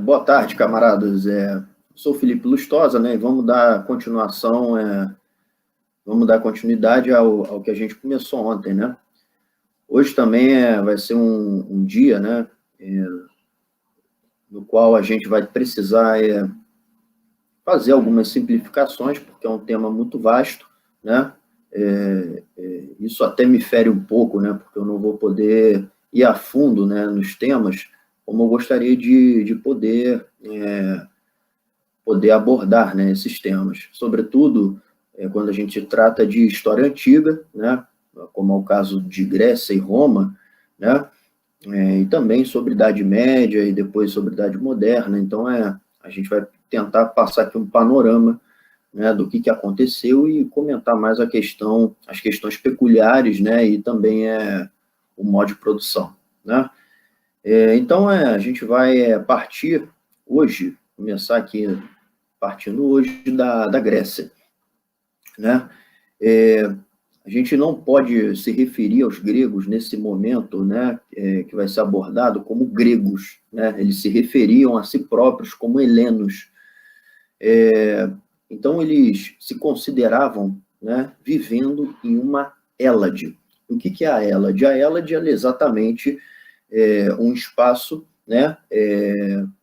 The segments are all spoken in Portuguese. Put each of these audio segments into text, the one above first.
Boa tarde, camaradas. Sou Felipe Lustosa, né? E vamos dar continuidade ao que a gente começou ontem, né? Hoje também vai ser um dia, né? No qual a gente vai precisar fazer algumas simplificações, porque é um tema muito vasto, né? Isso até me fere um pouco, né? Porque eu não vou poder ir a fundo, né, nos temas, como eu gostaria de poder abordar, né, esses temas, sobretudo quando a gente trata de história antiga, né, como é o caso de Grécia e Roma, né, e também sobre Idade Média e depois sobre Idade Moderna. Então, a gente vai tentar passar aqui um panorama, né, do que aconteceu e comentar mais as questões peculiares, né, e também o modo de produção, né. Então, a gente vai partir hoje, começar aqui partindo hoje da Grécia, né? A gente não pode se referir aos gregos nesse momento, né, que vai ser abordado como gregos, né? Eles se referiam a si próprios como helenos. Então, eles se consideravam, né, vivendo em uma Hélade. O que é a Hélade? A Hélade é exatamente um espaço, né,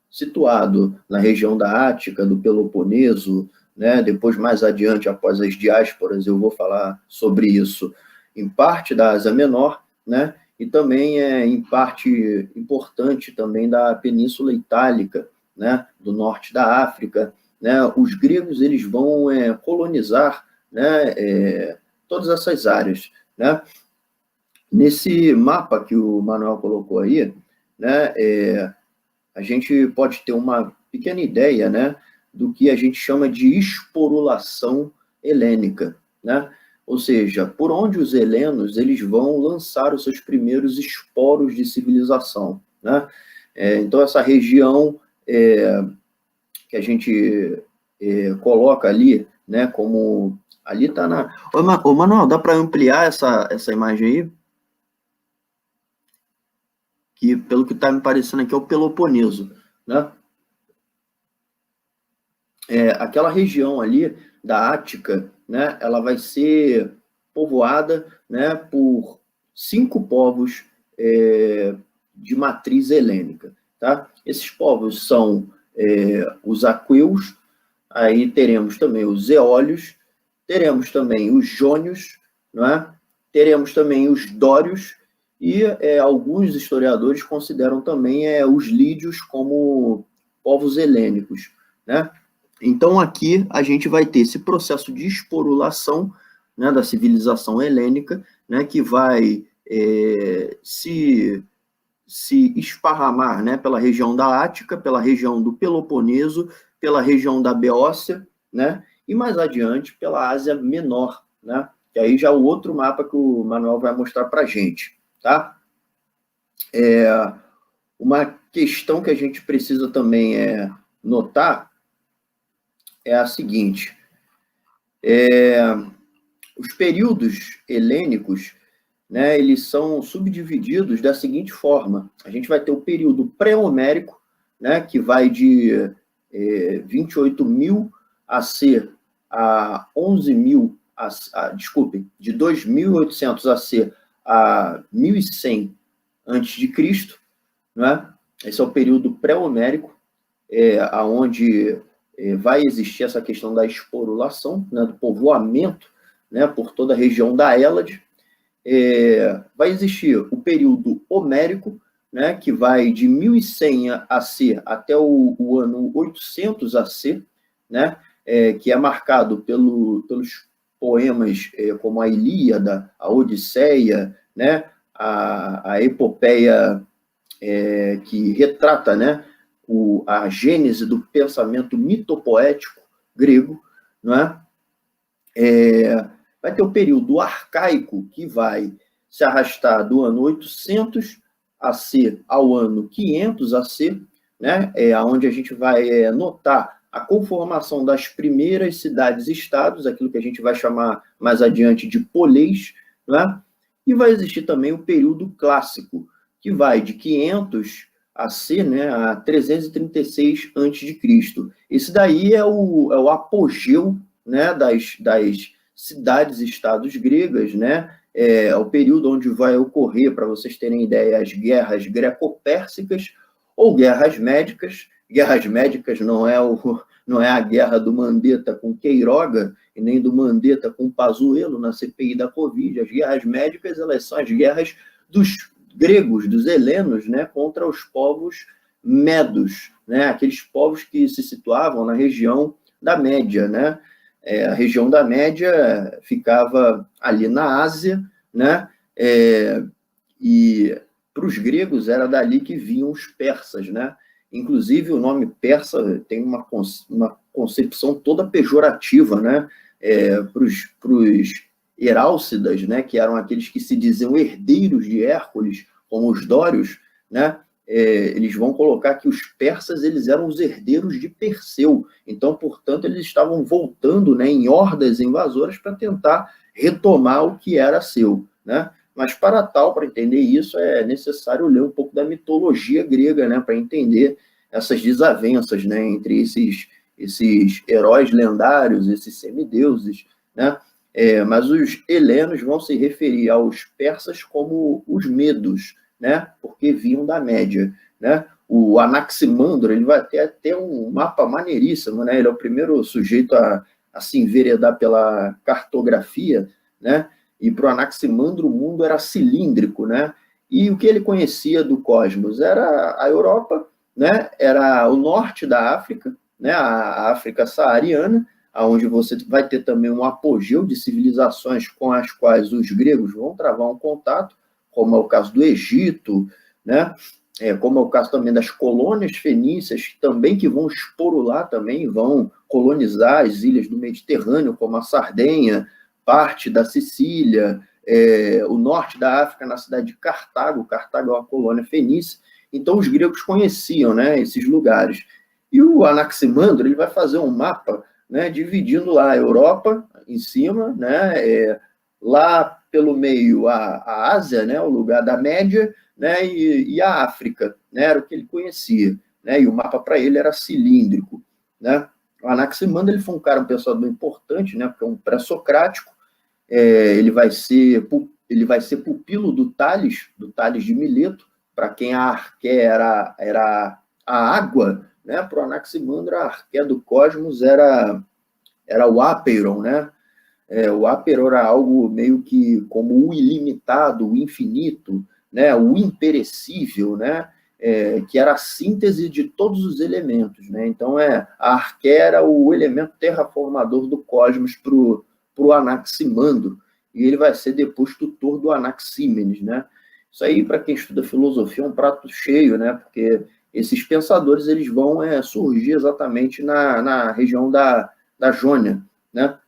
situado na região da Ática, do Peloponeso, né, depois, mais adiante, após as diásporas, eu vou falar sobre isso, em parte da Ásia Menor, né, e também em parte importante também da Península Itálica, né, do norte da África, né. Os gregos eles vão colonizar, né, todas essas áreas, né. Nesse mapa que o Manuel colocou aí, né, a gente pode ter uma pequena ideia, né, do que a gente chama de esporulação helênica, né? Ou seja, por onde os helenos eles vão lançar os seus primeiros esporos de civilização, né? Então, essa região que a gente coloca ali, né, como... Ali está na... Ô, Manuel, dá para ampliar essa imagem aí? Que, pelo que está me parecendo aqui, é o Peloponeso, né? Aquela região ali da Ática, né, ela vai ser povoada, né, por 5 povos de matriz helênica, tá? Esses povos são os aqueus, aí teremos também os eólios, teremos também os jônios, não é? Teremos também os dórios, e alguns historiadores consideram também os lídios como povos helênicos, né? Então, aqui a gente vai ter esse processo de esporulação, né, da civilização helênica, né, que vai se esparramar, né, pela região da Ática, pela região do Peloponeso, pela região da Beócia, né, e mais adiante pela Ásia Menor, né, que aí já é o outro mapa que o Manuel vai mostrar para a gente, tá? Uma questão que a gente precisa também notar é a seguinte: os períodos helênicos, né, eles são subdivididos da seguinte forma: a gente vai ter o período pré-homérico, né, que vai de 28.000 AC a 11.000, de 2.800 AC a 1.100 a.C., né? Esse é o período pré-homérico, onde vai existir essa questão da esporulação, né, do povoamento, né, por toda a região da Hélade. Vai existir o período homérico, né, que vai de 1100 AC até o ano 800 AC, né, que é marcado pelos poemas como a Ilíada, a Odisseia, né, a epopeia que retrata, né, a gênese do pensamento mitopoético grego, não é? Vai ter o período arcaico, que vai se arrastar do ano 800 AC ao ano 500 AC, né? Onde a gente vai notar a conformação das primeiras cidades-estados, aquilo que a gente vai chamar mais adiante de poleis, né? E vai existir também o período clássico, que vai de 500 AC, né, a 336 a.C. Esse daí é o apogeu, né, das cidades-estados gregas, né, é o período onde vai ocorrer, para vocês terem ideia, as guerras greco-pérsicas ou guerras médicas. Guerras médicas não é a guerra do Mandetta com Queiroga e nem do Mandetta com Pazuello na CPI da Covid. As guerras médicas, elas são as guerras dos gregos, dos helenos, né, contra os povos medos, né, aqueles povos que se situavam na região da Média, né. A região da Média ficava ali na Ásia, né, e para os gregos era dali que vinham os persas, né. Inclusive, o nome persa tem uma concepção toda pejorativa, né, para os Herálcidas, né, que eram aqueles que se diziam herdeiros de Hércules, como os dórios, né, eles vão colocar que os persas eles eram os herdeiros de Perseu. Então, portanto, eles estavam voltando, né, em hordas invasoras para tentar retomar o que era seu, né? Mas para entender isso, é necessário ler um pouco da mitologia grega, né, para entender essas desavenças, né, entre esses heróis lendários, esses semideuses, né? Mas os helenos vão se referir aos persas como os medos, né? Porque vinham da Média, né? O Anaximandro ele vai ter até um mapa maneiríssimo, né? Ele é o primeiro sujeito a se enveredar pela cartografia, né? E para o Anaximandro o mundo era cilíndrico, né? E o que ele conhecia do cosmos era a Europa, né? Era o norte da África, né? A África saariana, onde você vai ter também um apogeu de civilizações com as quais os gregos vão travar um contato, como é o caso do Egito, né? Como é o caso também das colônias fenícias, também que vão esporular também, vão colonizar as ilhas do Mediterrâneo, como a Sardenha, parte da Sicília, o norte da África, na cidade de Cartago. Cartago é uma colônia fenícia. Então, os gregos conheciam, né, esses lugares. E o Anaximandro ele vai fazer um mapa, né, dividindo lá a Europa em cima, né, lá pelo meio a Ásia, né, o lugar da Média, né, e a África, né, era o que ele conhecia, né, e o mapa para ele era cilíndrico, né. O Anaximandro ele foi um cara, um pensador importante, né, porque é um pré-socrático. Ele vai ser pupilo do Tales de Mileto. Para quem a arqué era a água, né, para o Anaximandro a arqué do cosmos era o Apeiron, né. O Apeiron era algo meio que como o ilimitado, o infinito, né, o imperecível, né, que era a síntese de todos os elementos, né. Então, a arqué era o elemento terraformador do cosmos para o Anaximandro, e ele vai ser depois tutor do Anaxímenes, né. Isso aí, para quem estuda filosofia, é um prato cheio, né, porque esses pensadores eles vão surgir exatamente na região da Jônia, né.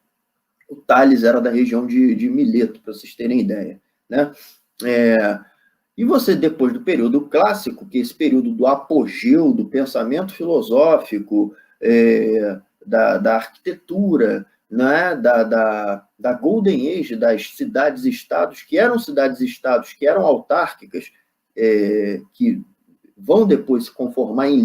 O Tales era da região de Mileto, para vocês terem ideia, né. E você, depois do período clássico, que é esse período do apogeu do pensamento filosófico, da arquitetura, né, da Golden Age, das cidades-estados, que eram autárquicas, que vão depois se conformar em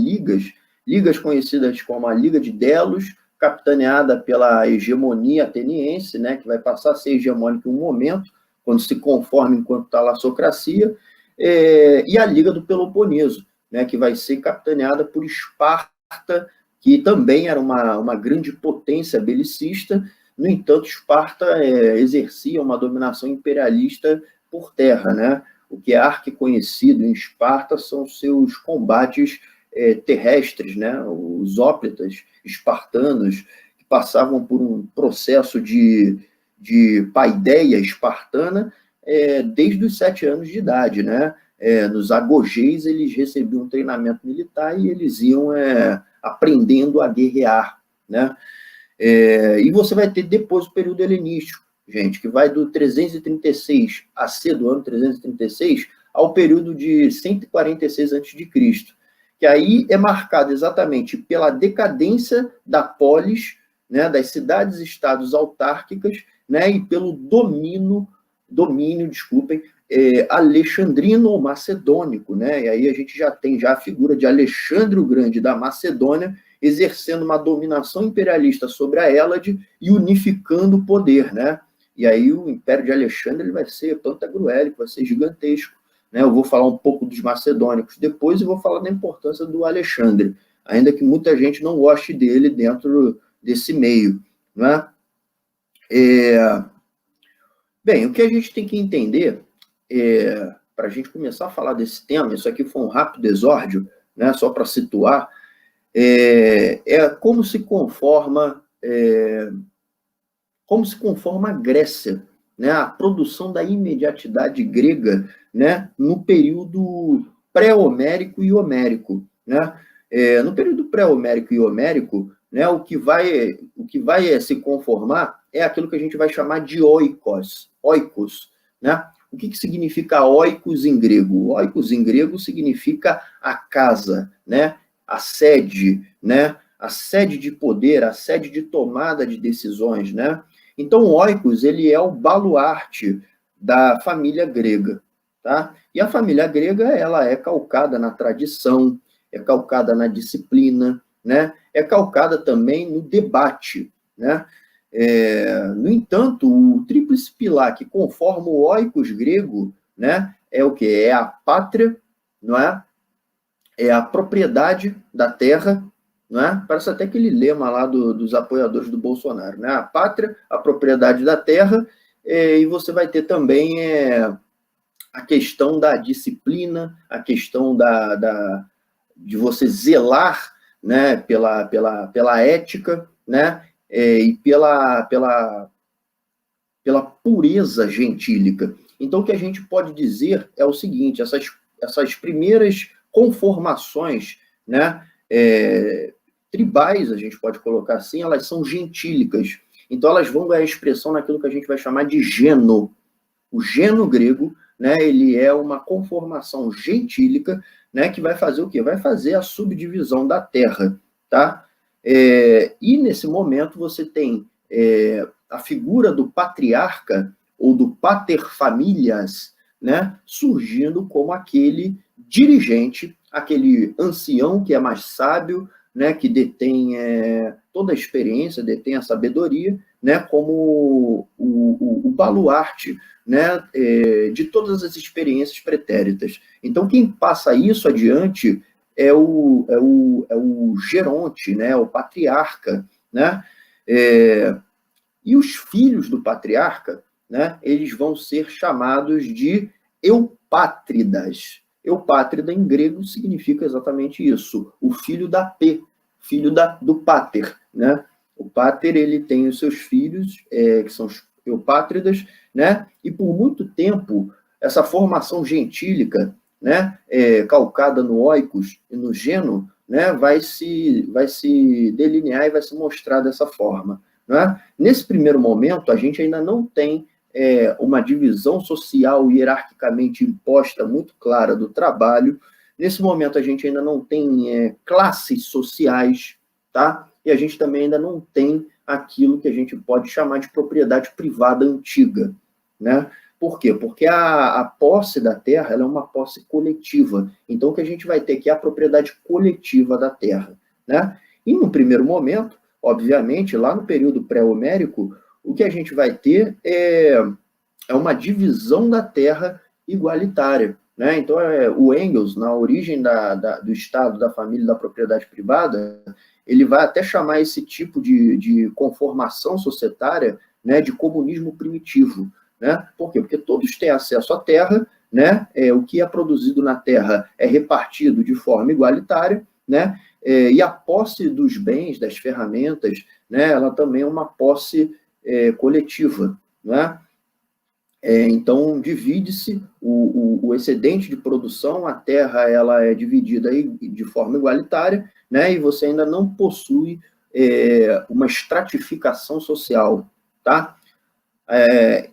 ligas conhecidas como a Liga de Delos, capitaneada pela hegemonia ateniense, né, que vai passar a ser hegemônica em um momento, quando se conforma enquanto talassocracia, e a Liga do Peloponeso, né, que vai ser capitaneada por Esparta, que também era uma grande potência belicista. No entanto, Esparta exercia uma dominação imperialista por terra, né? O que é arquiconhecido em Esparta são seus combates terrestres, né? Os óplitas espartanos, que passavam por um processo de paideia espartana desde os 7 anos de idade, né? Nos agogeis, eles recebiam um treinamento militar e eles iam aprendendo a guerrear, né? E você vai ter depois o período helenístico, gente, que vai do 336 AC, do ano 336, ao período de 146 a.C., que aí é marcado exatamente pela decadência da polis, né, das cidades-estados autárquicas, né, e pelo domínio, alexandrino ou macedônico, né? E aí a gente já tem a figura de Alexandre o Grande da Macedônia exercendo uma dominação imperialista sobre a Hélade e unificando o poder, né? E aí o Império de Alexandre ele vai ser pantagruélico, vai ser gigantesco, né? Eu vou falar um pouco dos macedônicos depois e vou falar da importância do Alexandre, ainda que muita gente não goste dele dentro desse meio, né? Bem, o que a gente tem que entender, para a gente começar a falar desse tema, isso aqui foi um rápido exórdio, né, só para situar, como se conforma a Grécia, né, a produção da imediatidade grega, né, no período pré-homérico e homérico, né? No período pré-homérico e homérico, né, o que vai se conformar é aquilo que a gente vai chamar de oikos, né? O que significa oikos em grego? Oikos em grego significa a casa, né? A sede, né? A sede de poder, a sede de tomada de decisões, né? Então, o oikos, ele é o baluarte da família grega, tá? E a família grega, ela é calcada na tradição, é calcada na disciplina, né? É calcada também no debate, né? No entanto, o tríplice pilar que conforma o oikos grego, né, é o que? É a pátria, não é? É a propriedade da terra, não é? Parece até aquele lema lá dos apoiadores do Bolsonaro, né? A pátria, a propriedade da terra, e você vai ter também a questão da disciplina, a questão de você zelar, né, pela ética, né, e pela pureza gentílica. Então, o que a gente pode dizer é o seguinte, essas primeiras conformações, né, tribais, a gente pode colocar assim, elas são gentílicas. Então, elas vão ganhar expressão naquilo que a gente vai chamar de geno. O geno grego, né, ele é uma conformação gentílica, né, que vai fazer o quê? Vai fazer a subdivisão da terra, tá? E nesse momento você tem a figura do patriarca ou do pater familias, né, surgindo como aquele dirigente, aquele ancião que é mais sábio, né, que detém toda a experiência, detém a sabedoria, né, como o baluarte, né, de todas as experiências pretéritas. Então, quem passa isso adiante é o geronte, né, o patriarca, né, e os filhos do patriarca, né, eles vão ser chamados de eupátridas. Eupátrida em grego significa exatamente isso, o filho da P, filho do pater, né? O pater, ele tem os seus filhos, que são os eupátridas, né? E por muito tempo, essa formação gentílica, né, calcada no oikos e no geno, né, vai se delinear e vai se mostrar dessa forma, né? Nesse primeiro momento, a gente ainda não tem uma divisão social hierarquicamente imposta muito clara do trabalho. Nesse momento, a gente ainda não tem classes sociais, tá? E a gente também ainda não tem aquilo que a gente pode chamar de propriedade privada antiga, né? Por quê? Porque a posse da terra ela é uma posse coletiva. Então, o que a gente vai ter aqui é a propriedade coletiva da terra, né? E, no primeiro momento, obviamente, lá no período pré-homérico, o que a gente vai ter é uma divisão da terra igualitária, né? Então, o Engels, na origem do Estado, da família e da propriedade privada, ele vai até chamar esse tipo de conformação societária, né, de comunismo primitivo, né? Por quê? Porque todos têm acesso à terra, né? O que é produzido na terra é repartido de forma igualitária, né? E a posse dos bens, das ferramentas, né, ela também é uma posse coletiva, né? Então, divide-se o excedente de produção, a terra ela é dividida aí de forma igualitária, né? E você ainda não possui uma estratificação social, tá?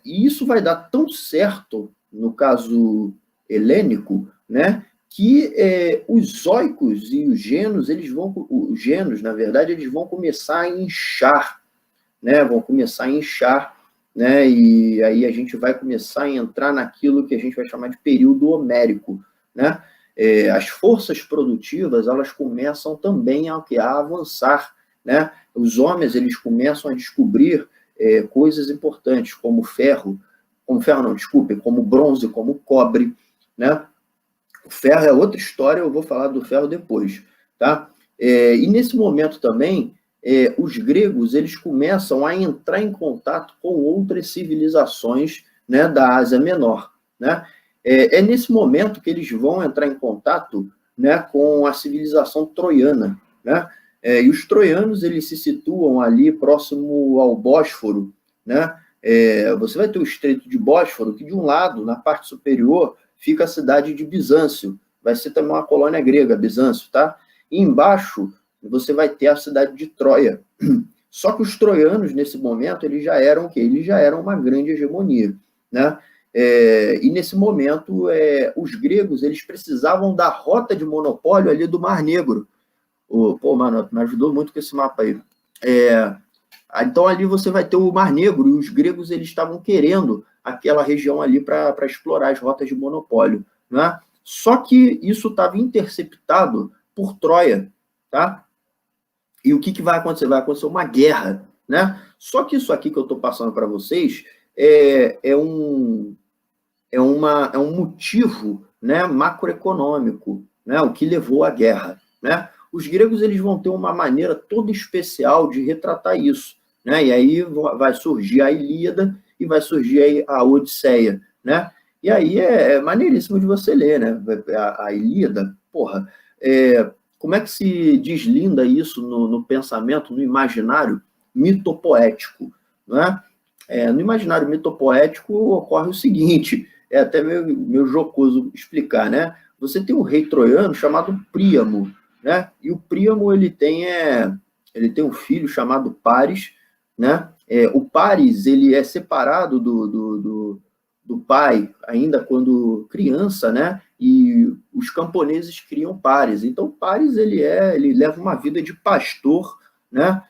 E isso vai dar tão certo, no caso helênico, né, que os oikos e os genos, os genos, na verdade, eles vão começar a inchar, né, vão começar a inchar né? E aí a gente vai começar a entrar naquilo que a gente vai chamar de período homérico, né? As forças produtivas, elas começam também a avançar, né? Os homens, eles começam a descobrir coisas importantes, como ferro não, desculpe, como bronze, como cobre, né? O ferro é outra história, eu vou falar do ferro depois, tá? E nesse momento também, os gregos, eles começam a entrar em contato com outras civilizações, né, da Ásia Menor, né? Nesse momento que eles vão entrar em contato, né, com a civilização troiana, né? E os troianos, eles se situam ali próximo ao Bósforo, né? Você vai ter o Estreito de Bósforo, que de um lado, na parte superior, fica a cidade de Bizâncio, vai ser também uma colônia grega, Bizâncio, tá? E embaixo, você vai ter a cidade de Troia. Só que os troianos, nesse momento, eles já eram o quê? Eles já eram uma grande hegemonia, né? E nesse momento, os gregos, eles precisavam da rota de monopólio ali do Mar Negro. Pô, mano, me ajudou muito com esse mapa aí. Então, ali você vai ter o Mar Negro, e os gregos, eles estavam querendo aquela região ali para explorar as rotas de monopólio, né? Só que isso estava interceptado por Troia, tá? E o que vai acontecer? Vai acontecer uma guerra, né? Só que isso aqui que eu estou passando para vocês é um motivo, né, macroeconômico, né, o que levou à guerra, né? Os gregos, eles vão ter uma maneira toda especial de retratar isso, né? E aí vai surgir a Ilíada e vai surgir a Odisseia, né? E aí é maneiríssimo de você ler, né? A Ilíada, porra, como é que se deslinda isso no pensamento, no imaginário mitopoético, né? No imaginário mitopoético ocorre o seguinte, é até meio jocoso explicar, né? Você tem um rei troiano chamado Príamo, né? E o Príamo, ele tem um filho chamado Paris, né? O Paris, ele é separado do pai ainda quando criança, né? E os camponeses criam Paris. Então, Paris, ele leva uma vida de pastor, né?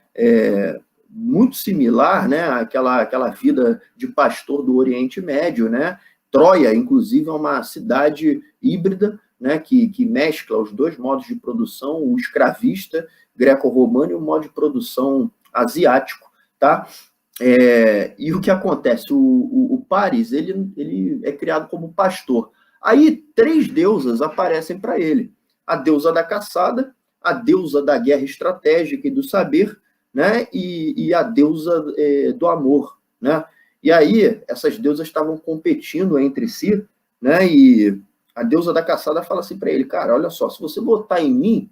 Muito similar, né, àquela vida de pastor do Oriente Médio, né? Troia, inclusive, é uma cidade híbrida, né, que mescla os dois modos de produção, o escravista greco-romano e o modo de produção asiático, tá? E o que acontece? O Paris, ele é criado como pastor. Aí, 3 deusas aparecem para ele. A deusa da caçada, a deusa da guerra estratégica e do saber, né? E a deusa do amor, né? E aí, essas deusas estavam competindo entre si, né? E a deusa da caçada fala assim para ele, cara, olha só, se você votar em mim,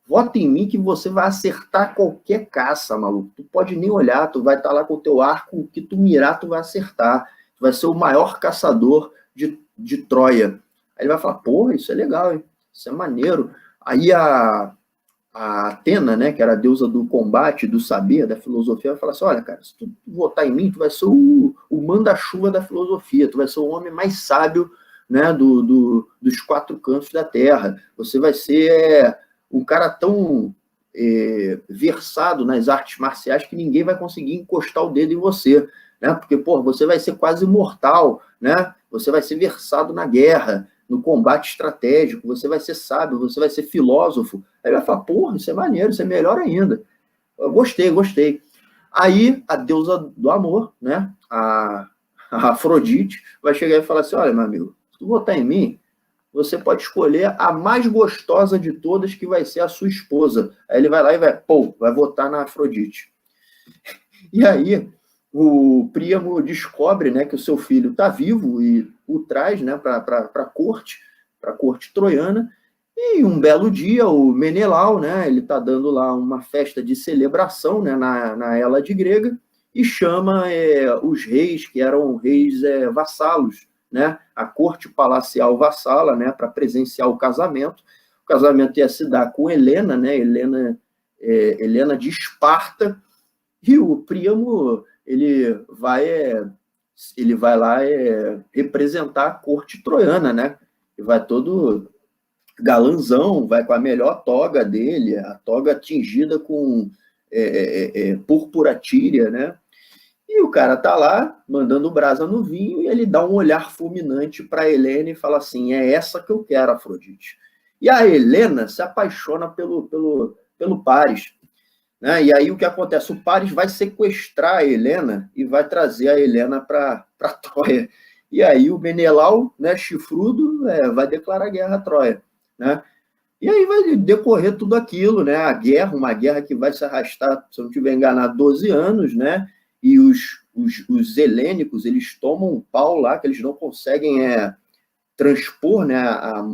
vota em mim que você vai acertar qualquer caça, maluco. Tu pode nem olhar, tu vai estar lá com o teu arco, o que tu mirar, tu vai acertar. Tu vai ser o maior caçador de Troia. Aí ele vai falar, porra, isso é legal, hein? Isso é maneiro. Aí a Atena, né, que era a deusa do combate, do saber, da filosofia, vai falar assim, olha, cara, se tu votar em mim, tu vai ser o manda-chuva da filosofia, tu vai ser o homem mais sábio, né, dos 4 cantos da Terra. Você vai ser um cara tão versado nas artes marciais que ninguém vai conseguir encostar o dedo em você, né? Porque, pô, você vai ser quase imortal, né? Você vai ser versado na guerra, no combate estratégico, você vai ser sábio, você vai ser filósofo. Aí vai falar, porra, isso é maneiro, isso é melhor ainda. Eu gostei. Aí a deusa do amor, né? A Afrodite, vai chegar e falar assim, olha, meu amigo, se tu votar em mim, você pode escolher a mais gostosa de todas, que vai ser a sua esposa. Aí ele vai lá e vai votar na Afrodite. E aí o Príamo descobre, né, que o seu filho está vivo e o traz, né, para a corte troiana. E um belo dia, o Menelau, né, ele está dando lá uma festa de celebração, né, na Hélade grega, e chama os reis, que eram reis vassalos, né, a corte palacial vassala, né, para presenciar o casamento. O casamento ia se dar com Helena, né, Helena de Esparta, e o Príamo ele vai lá representar a corte troiana, né? E vai todo galanzão, vai com a melhor toga dele, a toga tingida com púrpura tíria, né? E o cara tá lá, mandando brasa no vinho, e ele dá um olhar fulminante para Helena e fala assim, é essa que eu quero, Afrodite. E a Helena se apaixona pelo Paris, né? E aí o que acontece? O Paris vai sequestrar a Helena e vai trazer a Helena para Troia. E aí o Menelau, né, chifrudo, vai declarar guerra a Troia, né? E aí vai decorrer tudo aquilo, né? A guerra, uma guerra que vai se arrastar, se eu não estiver enganado, 12 anos, né? E os helênicos, eles tomam um pau lá, que eles não conseguem transpor, né,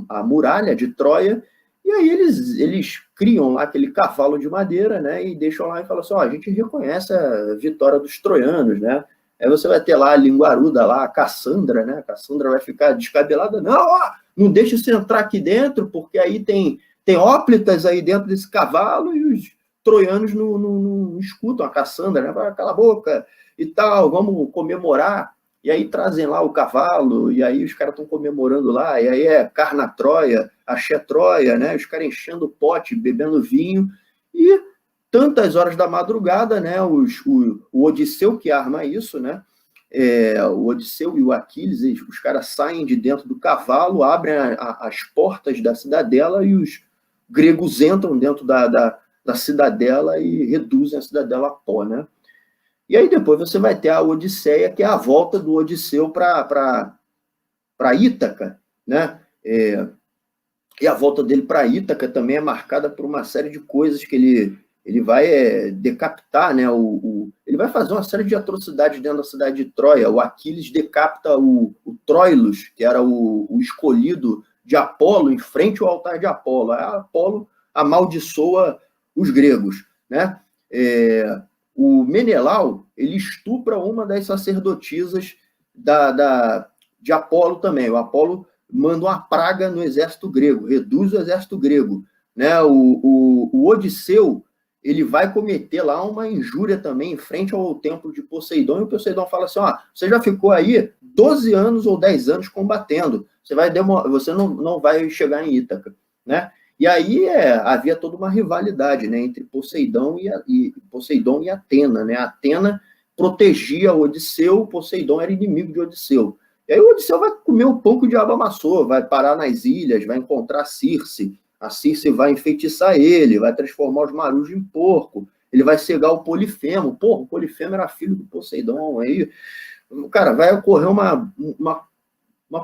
a muralha de Troia, e aí eles criam lá aquele cavalo de madeira, né, e deixam lá e falam assim, a gente reconhece a vitória dos troianos, né, aí você vai ter lá a linguaruda lá, a Cassandra, né, a Cassandra vai ficar descabelada, não deixa você entrar aqui dentro, porque aí tem hóplitas aí dentro desse cavalo, e os troianos não escutam a Cassandra, né, vai, cala a boca e tal, vamos comemorar. E aí trazem lá o cavalo, e aí os caras estão comemorando lá, e aí carna Troia, axé Troia, né? Os caras enchendo o pote, bebendo vinho, e tantas horas da madrugada, né? O Odisseu que arma isso, né? O Odisseu e o Aquiles, os caras saem de dentro do cavalo, abrem as portas da cidadela, e os gregos entram dentro da cidadela e reduzem a cidadela a pó, né? E aí depois você vai ter a Odisseia, que é a volta do Odisseu para Ítaca, né? E a volta dele para Ítaca também é marcada por uma série de coisas que ele vai decapitar, né? Ele vai fazer uma série de atrocidades dentro da cidade de Troia. O Aquiles decapita o Troilus, que era o escolhido de Apolo, em frente ao altar de Apolo. A Apolo amaldiçoa os gregos, né? O Menelau, ele estupra uma das sacerdotisas de Apolo também. O Apolo manda uma praga no exército grego, reduz o exército grego, né? O Odisseu, ele vai cometer lá uma injúria também em frente ao templo de Poseidon, e o Poseidon fala assim, você já ficou aí 12 anos ou 10 anos combatendo, você não vai chegar em Ítaca, né? E aí havia toda uma rivalidade, né, entre Poseidon e Atena, né? Atena protegia Odisseu, Poseidon era inimigo de Odisseu. E aí o Odisseu vai comer o pão que o diabo amassou, vai parar nas ilhas, vai encontrar Circe, a Circe vai enfeitiçar ele, vai transformar os marujos em porco, ele vai cegar o Polifemo, o Polifemo era filho do Poseidon, aí, cara, vai ocorrer uma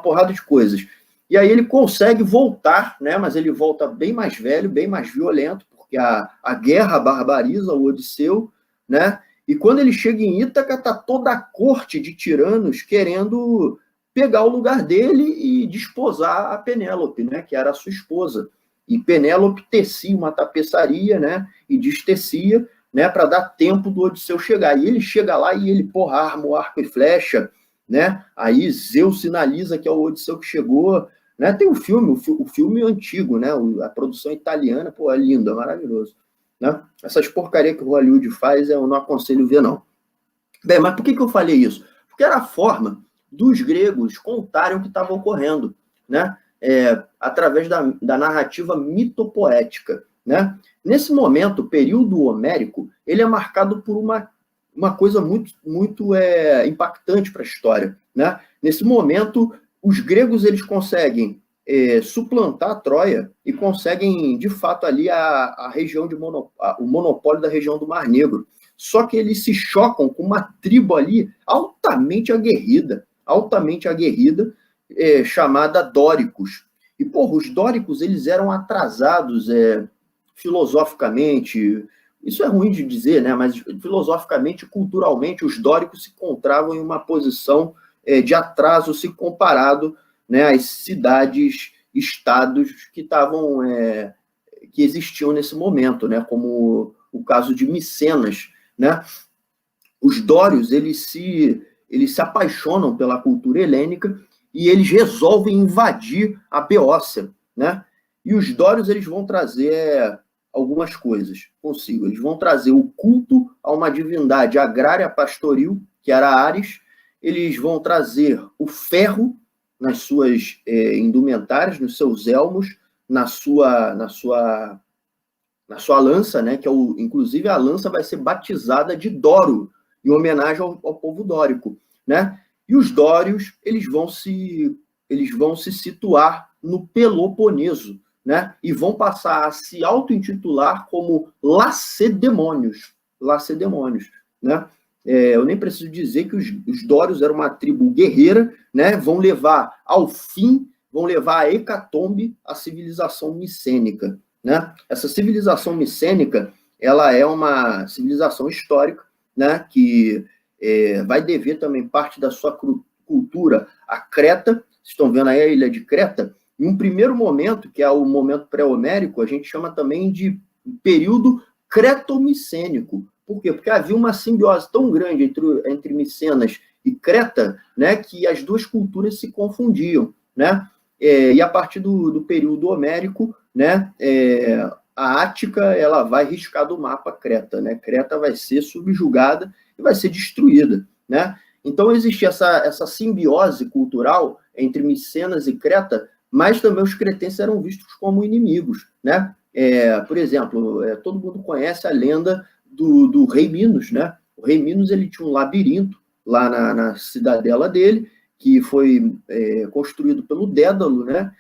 porrada de coisas. E aí ele consegue voltar, né? Mas ele volta bem mais velho, bem mais violento, porque a guerra barbariza o Odisseu, né? E quando ele chega em Ítaca, tá toda a corte de tiranos querendo pegar o lugar dele e desposar a Penélope, né? Que era a sua esposa. E Penélope tecia uma tapeçaria, né? E destecia, né? Para dar tempo do Odisseu chegar. E ele chega lá e ele, arma o arco e flecha, né? Aí Zeus sinaliza que é o Odisseu que chegou, né? Tem o filme antigo, né? A produção italiana, é lindo, é maravilhoso, né? Essas porcarias que o Hollywood faz, eu não aconselho ver, não. Bem, mas por que eu falei isso? Porque era a forma dos gregos contarem o que estava ocorrendo, né? Através da narrativa mitopoética, né? Nesse momento, o período homérico, ele é marcado por uma coisa muito, muito impactante para a história, né? Nesse momento, os gregos eles conseguem suplantar a Troia e conseguem, de fato, ali a região o monopólio da região do Mar Negro. Só que eles se chocam com uma tribo ali altamente aguerrida, chamada Dóricos. E, os Dóricos, eles eram atrasados filosoficamente. Isso é ruim de dizer, né? Mas filosoficamente, culturalmente, os dóricos se encontravam em uma posição de atraso se comparado, né, às cidades-estados que existiam nesse momento, né? Como o caso de Micenas, né? Os dórios eles se apaixonam pela cultura helênica e eles resolvem invadir a Beócia, né? E os dórios eles vão trazer algumas coisas consigo. Eles vão trazer o culto a uma divindade agrária pastoril, que era Ares. Eles vão trazer o ferro nas suas indumentárias, nos seus elmos, na sua lança, né? Inclusive a lança vai ser batizada de Doro, em homenagem ao povo dórico, né? E os dórios, eles vão se situar no Peloponeso, né? E vão passar a se auto-intitular como lacedemônios, né? Eu nem preciso dizer que os dórios eram uma tribo guerreira, né? Vão levar à hecatombe a civilização micênica, né? Essa civilização micênica, ela é uma civilização histórica, né? Que vai dever também parte da sua cultura a Creta. Vocês estão vendo aí a ilha de Creta? Em um primeiro momento, que é o momento pré-homérico, a gente chama também de período cretomicênico. Por quê? Porque havia uma simbiose tão grande entre Micenas e Creta, né, que as duas culturas se confundiam, né? E a partir do período homérico, né, a Ática, ela vai riscar do mapa Creta, né? Creta vai ser subjugada e vai ser destruída, né? Então existia essa simbiose cultural entre Micenas e Creta, mas também os cretenses eram vistos como inimigos, né? Por exemplo, todo mundo conhece a lenda do rei Minos, né? O rei Minos, ele tinha um labirinto lá na cidadela dele, que foi construído pelo Dédalo, né?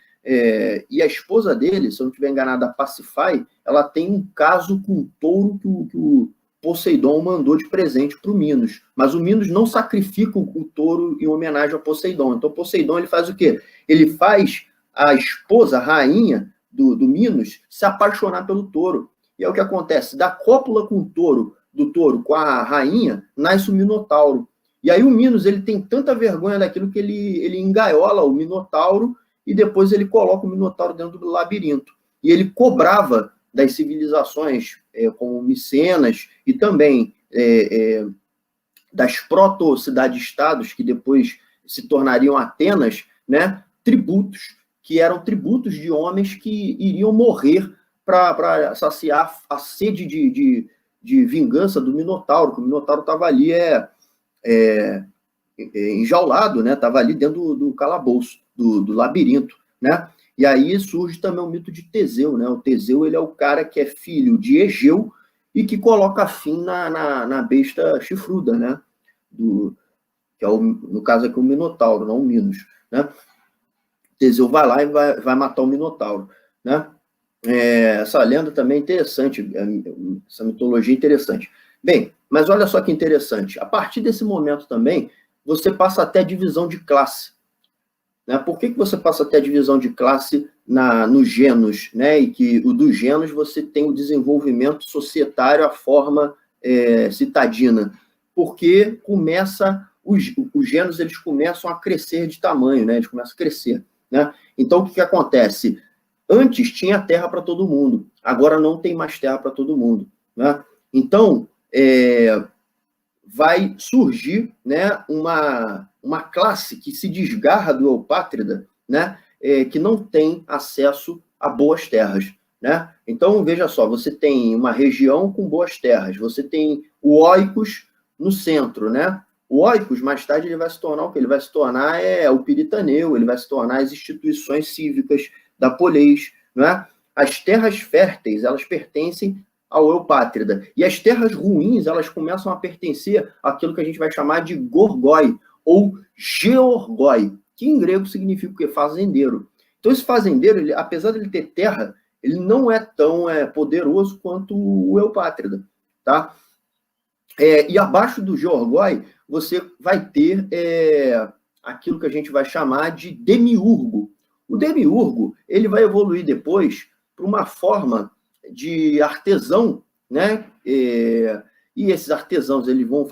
E a esposa dele, se eu não estiver enganado, a Pacify, ela tem um caso com um touro que o Poseidon mandou de presente para o Minos. Mas o Minos não sacrifica o touro em homenagem ao Poseidon. Então, o Poseidon, ele faz o quê? Ele faz a esposa, a rainha do Minos, se apaixonar pelo touro. E é o que acontece. Da cópula do touro com a rainha, nasce o Minotauro. E aí o Minos, ele tem tanta vergonha daquilo que ele engaiola o Minotauro e depois ele coloca o Minotauro dentro do labirinto. E ele cobrava das civilizações como Micenas e também das proto-cidades-estados, que depois se tornariam Atenas, né, tributos, que eram tributos de homens que iriam morrer para saciar a sede de vingança do Minotauro, que o Minotauro estava ali enjaulado, né? Estava ali dentro do calabouço, do labirinto, né? E aí surge também o mito de Teseu, né? O Teseu, ele é o cara que é filho de Egeu e que coloca fim na besta chifruda, né? Que é no caso aqui o Minotauro, não o Minos, né? Teseu vai lá e vai matar o Minotauro, né? Essa lenda também é interessante, essa mitologia é interessante. Bem, mas olha só que interessante. A partir desse momento também, você passa até a divisão de classe. Né? Por que você passa até a divisão de classe no Gênus? Né? E que o do Gênus você tem o desenvolvimento societário, a forma citadina. Porque os Gênus, eles começam a crescer de tamanho, né? Eles começam a crescer. Né? Então, o que acontece? Antes tinha terra para todo mundo, agora não tem mais terra para todo mundo. Né? Então, vai surgir, né, uma classe que se desgarra do eupátrida, né, que não tem acesso a boas terras. Né? Então, veja só, você tem uma região com boas terras, você tem o Oicos no centro, né? O Oicos, mais tarde, ele vai se tornar o quê? Ele vai se tornar o Piritaneu, ele vai se tornar as instituições cívicas da polis, né? As terras férteis, elas pertencem ao eupátrida. E as terras ruins, elas começam a pertencer àquilo que a gente vai chamar de gorgoi, ou georgoi, que em grego significa o quê? Fazendeiro. Então, esse fazendeiro, apesar de ele ter terra, ele não é tão poderoso quanto o eupátrida, tá? E abaixo do georgoi, você vai ter aquilo que a gente vai chamar de demiurgo. O demiurgo, ele vai evoluir depois para uma forma de artesão, né? E esses artesãos, eles vão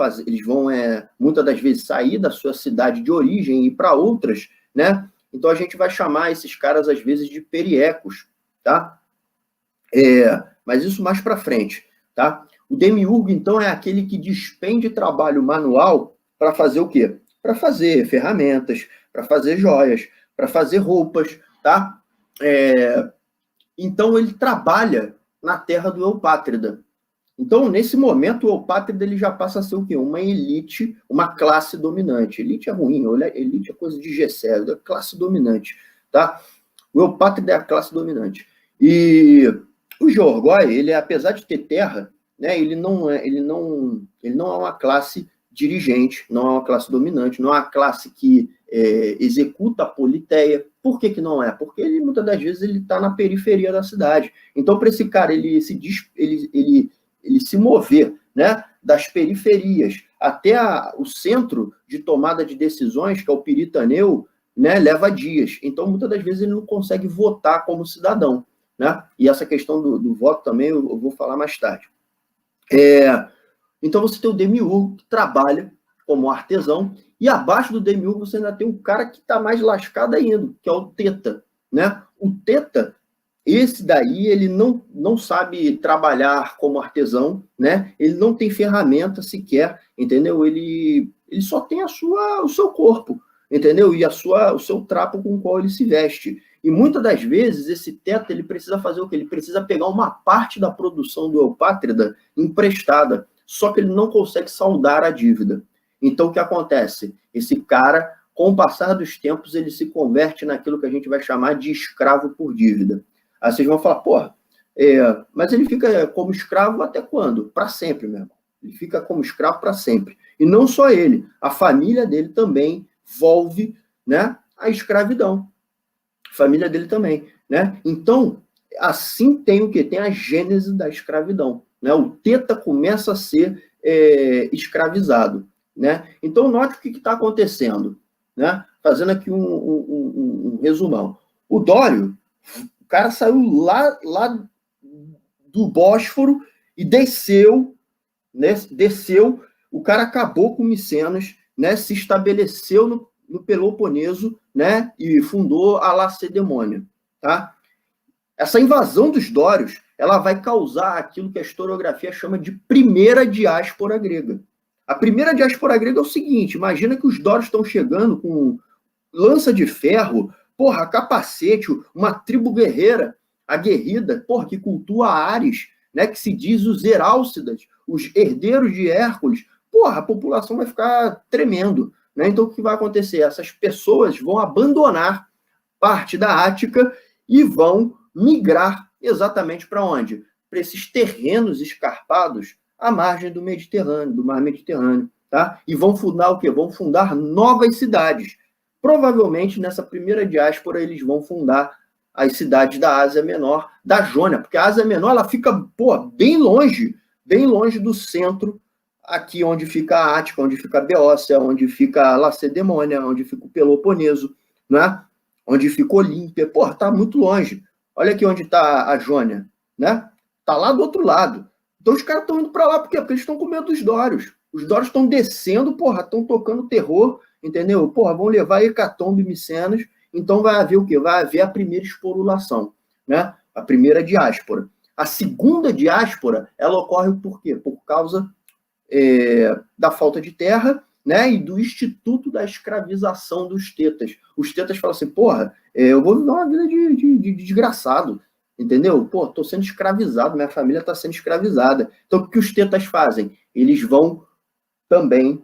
muitas das vezes sair da sua cidade de origem e ir para outras, né? Então a gente vai chamar esses caras às vezes de periecos, tá? Mas isso mais para frente, tá? O demiurgo, então, é aquele que despende trabalho manual para fazer o quê? Para fazer ferramentas, para fazer joias, para fazer roupas, tá? Então, ele trabalha na terra do eupátrida. Então, nesse momento, o eupátrida ele já passa a ser o quê? Uma elite, uma classe dominante. Elite é ruim, elite é coisa de Gessé, é classe dominante, tá? O eupátrida é a classe dominante. E o georgoi, ele, apesar de ter terra, né, ele não é uma classe dirigente, não é uma classe dominante, não é uma classe que executa a politeia. Por que não é? Porque ele, muitas das vezes, ele está na periferia da cidade. Então, para esse cara ele se mover, né, das periferias até o centro de tomada de decisões, que é o peritaneu, né, leva dias. Então, muitas das vezes, ele não consegue votar como cidadão, né? E essa questão do voto também eu vou falar mais tarde. Então, você tem o demiurgo, que trabalha como artesão, e abaixo do demiurgo você ainda tem um cara que está mais lascado ainda, que é o teta, né? O teta, esse daí, ele não sabe trabalhar como artesão, né? Ele não tem ferramenta sequer, entendeu? Ele só tem o seu corpo, entendeu? E o seu trapo com o qual ele se veste. E muitas das vezes, esse teta, ele precisa fazer o quê? Ele precisa pegar uma parte da produção do Eupátrida emprestada, só que ele não consegue saldar a dívida. Então, o que acontece? Esse cara, com o passar dos tempos, ele se converte naquilo que a gente vai chamar de escravo por dívida. Aí vocês vão falar, porra, mas ele fica como escravo até quando? Para sempre, meu irmão. Ele fica como escravo para sempre. E não só ele, a família dele também volve, né, a escravidão. A família dele também, né? Então, assim tem o quê? Tem a gênese da escravidão, né? O teta começa a ser escravizado, né? Então, note o que está acontecendo, né? Fazendo aqui um resumão. O Dório, o cara saiu lá do Bósforo e desceu, né? Desceu, o cara acabou com Micenas, né? Se estabeleceu no Peloponeso, né? E fundou a Lacedemônia, tá? Essa invasão dos dórios, ela vai causar aquilo que a historiografia chama de primeira diáspora grega. A primeira diáspora grega é o seguinte, imagina que os dórios estão chegando com lança de ferro, porra, capacete, uma tribo guerreira, aguerrida, porra, que cultua Ares, né, que se diz os Herálcidas, os herdeiros de Hércules. Porra, a população vai ficar tremendo, né? Então, o que vai acontecer? Essas pessoas vão abandonar parte da Ática e vão migrar exatamente para onde? Para esses terrenos escarpados à margem do Mediterrâneo, do mar Mediterrâneo, tá? E vão fundar o quê? Vão fundar novas cidades. Provavelmente, nessa primeira diáspora, eles vão fundar as cidades da Ásia Menor, da Jônia, porque a Ásia Menor ela fica, bem longe do centro, aqui onde fica a Ática, onde fica a Beócia, onde fica a Lacedemônia, onde fica o Peloponeso, né? Onde fica Olímpia. Porra, tá muito longe. Olha aqui onde está a Jônia, né? Tá lá do outro lado. Então os caras estão indo para lá, por quê? Porque eles estão com medo dos dórios. Os dórios estão descendo, porra, estão tocando terror, entendeu? Porra, vão levar Hecatombe e Micenas, então vai haver o quê? Vai haver a primeira esporulação, né? A primeira diáspora. A segunda diáspora, ela ocorre por quê? Por causa da falta de terra, né, e do instituto da escravização dos tetas. Os tetas falam assim, porra, eu vou viver uma vida de desgraçado, entendeu? Pô, tô sendo escravizado, minha família está sendo escravizada. Então, o que os tetas fazem? Eles vão também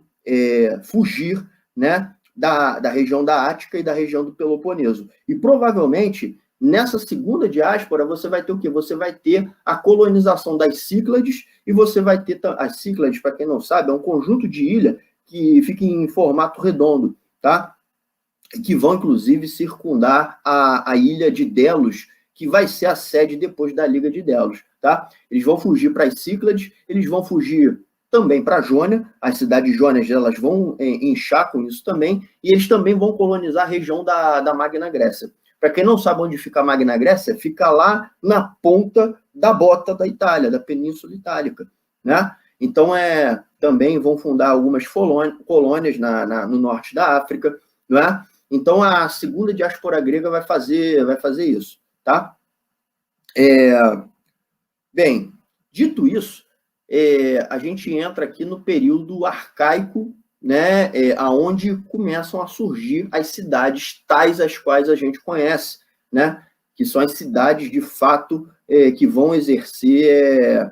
fugir, né, da região da Ática e da região do Peloponeso. E, provavelmente, nessa segunda diáspora, você vai ter o quê? Você vai ter a colonização das Cíclades e você vai ter... As Cíclades, para quem não sabe, é um conjunto de ilha que fica em formato redondo, tá? Que vão, inclusive, circundar a ilha de Delos, que vai ser a sede depois da Liga de Delos, tá? Eles vão fugir para as Cíclades, eles vão fugir também para a Jônia, as cidades jônias elas vão inchar com isso também, e eles também vão colonizar a região da Magna Grécia. Para quem não sabe onde fica a Magna Grécia, fica lá na ponta da bota da Itália, da Península Itálica, né? Então, também vão fundar algumas colônias no norte da África, né? Então, a segunda diáspora grega vai fazer isso, tá? Bem, dito isso, a gente entra aqui no período arcaico, né, aonde começam a surgir as cidades tais as quais a gente conhece, né, que são as cidades, de fato, que vão exercer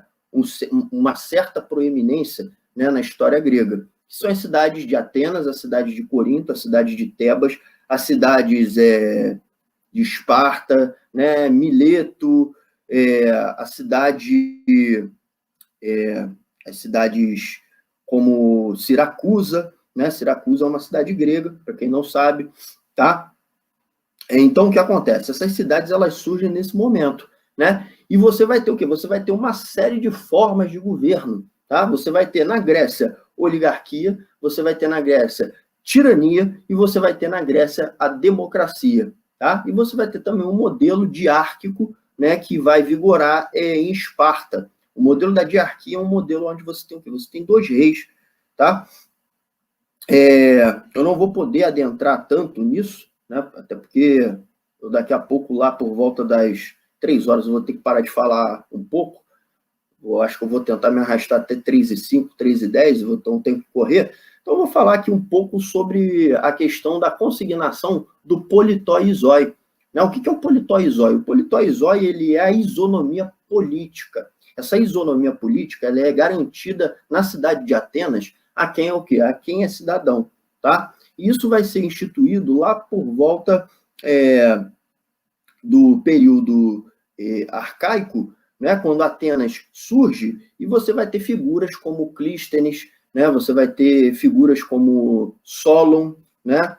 uma certa proeminência, né, na história grega. Que são as cidades de Atenas, a cidade de Corinto, a cidade de Tebas, as cidades de Esparta, né, Mileto, as cidades como Siracusa, né? Siracusa é uma cidade grega, para quem não sabe, tá? Então, o que acontece? Essas cidades, elas surgem nesse momento, né? E você vai ter o quê? Você vai ter uma série de formas de governo, tá? Você vai ter na Grécia oligarquia, você vai ter na Grécia tirania e você vai ter na Grécia a democracia, tá? E você vai ter também um modelo diárquico, né, que vai vigorar em Esparta. O modelo da diarquia é um modelo onde você tem o quê? Você tem 2 reis, tá? Eu não vou poder adentrar tanto nisso, né? Até porque eu daqui a pouco, lá por volta das 3 horas, eu vou ter que parar de falar um pouco. Eu acho que eu vou tentar me arrastar até 3h05, 3h10, então tenho que correr. Então, eu vou falar aqui um pouco sobre a questão da consignação do politoizói. Né? O que é o politoizói? O politoizói, ele é a isonomia política. Essa isonomia política, ela é garantida na cidade de Atenas a quem é o quê? A quem é cidadão. Tá? E isso vai ser instituído lá por volta do período arcaico, né, quando Atenas surge, e você vai ter figuras como Clístenes, né, você vai ter figuras como Solon, né,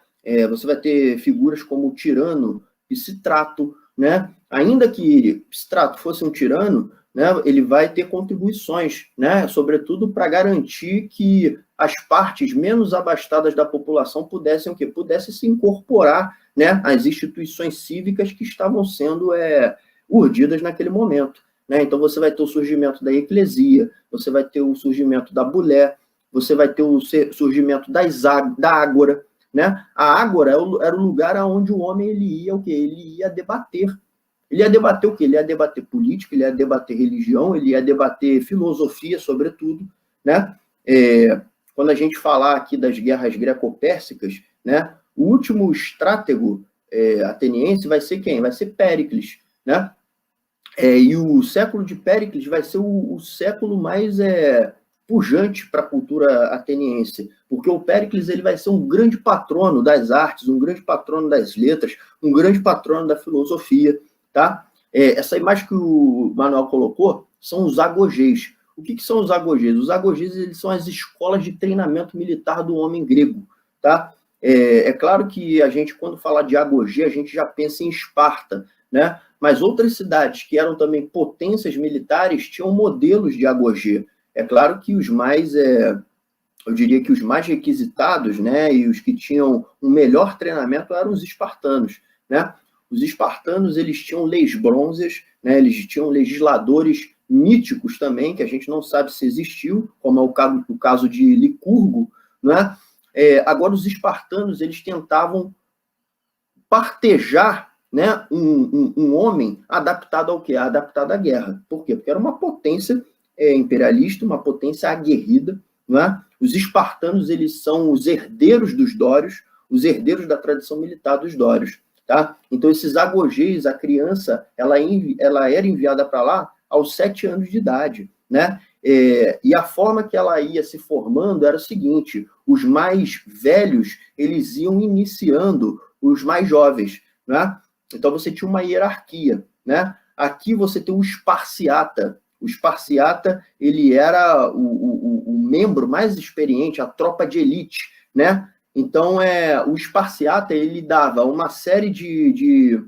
você vai ter figuras como Tirano, Pisistrato, né, ainda que Pisistrato fosse um tirano, né, ele vai ter contribuições, né, sobretudo para garantir que as partes menos abastadas da população pudessem o quê? Pudessem se incorporar, né, às instituições cívicas que estavam sendo urdidas naquele momento. Né? Então, você vai ter o surgimento da eclesia, você vai ter o surgimento da bulé, você vai ter o surgimento da ágora. Né? A ágora era o lugar onde o homem ele ia, o quê? Ele ia debater. Ele ia debater o quê? Ele ia debater política, ele ia debater religião, ele ia debater filosofia, sobretudo. Né? Quando a gente falar aqui das guerras greco-pérsicas, né? O último estratego ateniense vai ser quem? Vai ser Péricles. Né? E o século de Péricles vai ser o século mais pujante para a cultura ateniense, porque o Péricles ele vai ser um grande patrono das artes, um grande patrono das letras, um grande patrono da filosofia. Tá? Essa imagem que o Manuel colocou são os agogês. O que são os agogês? Os agogês eles são as escolas de treinamento militar do homem grego. Tá? É claro que a gente, quando fala de agogê, a gente já pensa em Esparta, né? Mas outras cidades que eram também potências militares tinham modelos de agogê. É claro que os mais, eu diria que os mais requisitados, né, e os que tinham um melhor treinamento eram os espartanos. Né? Os espartanos eles tinham leis bronzes, né, eles tinham legisladores míticos também, que a gente não sabe se existiu, como é o caso de Licurgo. Né? Agora, os espartanos eles tentavam partejar, né, um homem adaptado ao quê? Adaptado à guerra. Por quê? Porque era uma potência imperialista, uma potência aguerrida. Né? Os espartanos eles são os herdeiros dos dórios, os herdeiros da tradição militar dos dórios. Tá? Então, esses agogês, a criança, ela era enviada para lá aos 7 anos de idade. Né? E a forma que ela ia se formando era o seguinte: os mais velhos eles iam iniciando os mais jovens. Né? Então, você tinha uma hierarquia. Né? Aqui você tem o esparciata. O esparciata ele era o membro mais experiente, a tropa de elite. Né? Então, o esparciata ele dava uma série de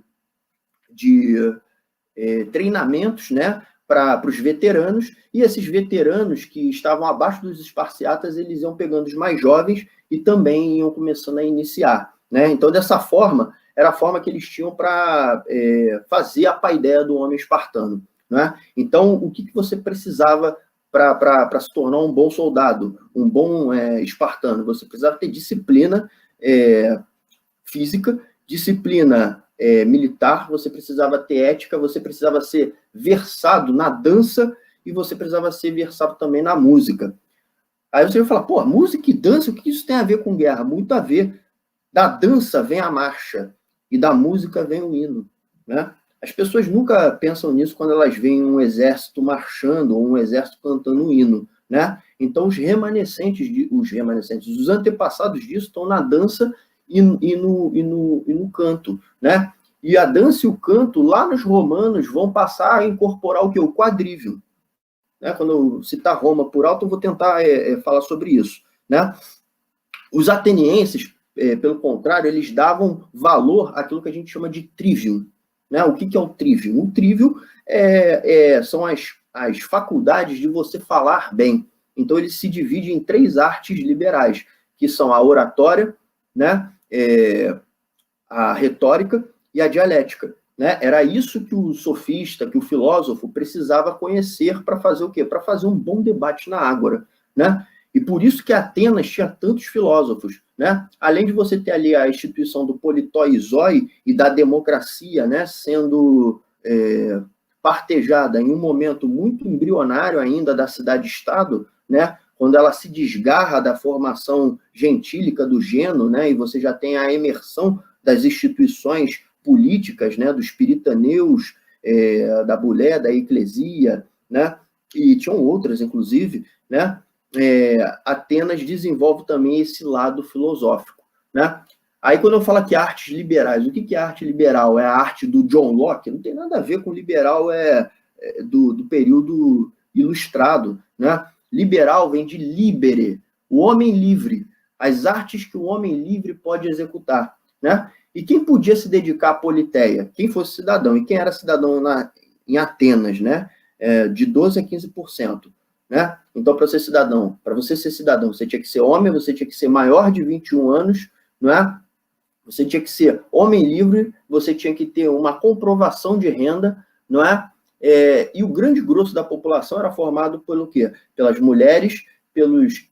treinamentos, né, para os veteranos, e esses veteranos que estavam abaixo dos esparciatas, eles iam pegando os mais jovens e também iam começando a iniciar. Né? Então, dessa forma, era a forma que eles tinham para fazer a paideia do homem espartano. Né? Então, o que você precisava para se tornar um bom soldado, um bom espartano? Você precisava ter disciplina física, disciplina militar, você precisava ter ética, você precisava ser versado na dança e você precisava ser versado também na música. Aí você vai falar, pô, música e dança, o que isso tem a ver com guerra? Muito a ver. Da dança vem a marcha e da música vem o hino. Né? As pessoas nunca pensam nisso quando elas veem um exército marchando ou um exército cantando um hino. Né? Então, os antepassados disso estão na dança e no canto. Né? E a dança e o canto, lá nos romanos, vão passar a incorporar o quê? O quadrívio. né? Quando eu citar Roma por alto, eu vou tentar falar sobre isso, né? Os atenienses, pelo contrário, eles davam valor àquilo que a gente chama de trivium, né? O que é o trivium? O trivium são as faculdades de você falar bem. Então, ele se divide em 3 artes liberais, que são a oratória, né? A retórica e a dialética, né? Era isso que o sofista, que o filósofo precisava conhecer para fazer o quê? Para fazer um bom debate na ágora, né? E por isso que Atenas tinha tantos filósofos, né? Além de você ter ali a instituição do politoizoi e da democracia, né, sendo partejada em um momento muito embrionário ainda da cidade-estado, né, quando ela se desgarra da formação gentílica do geno, né, e você já tem a emersão das instituições políticas, né, dos piritaneus, da bulé, da eclesia, né, e tinham outras, inclusive, né, Atenas desenvolve também esse lado filosófico, né? Aí, quando eu falo aqui artes liberais, o que é arte liberal? É a arte do John Locke? Não tem nada a ver com liberal do período ilustrado, né? Liberal vem de libere, o homem livre, as artes que o homem livre pode executar, né? E quem podia se dedicar à politeia? Quem fosse cidadão. E quem era cidadão em Atenas, né? De 12% a 15%. Né? Então, para você ser cidadão, você tinha que ser homem, você tinha que ser maior de 21 anos, não é? Você tinha que ser homem livre, você tinha que ter uma comprovação de renda, não é? E o grande grosso da população era formado pelo quê? Pelas mulheres, pelos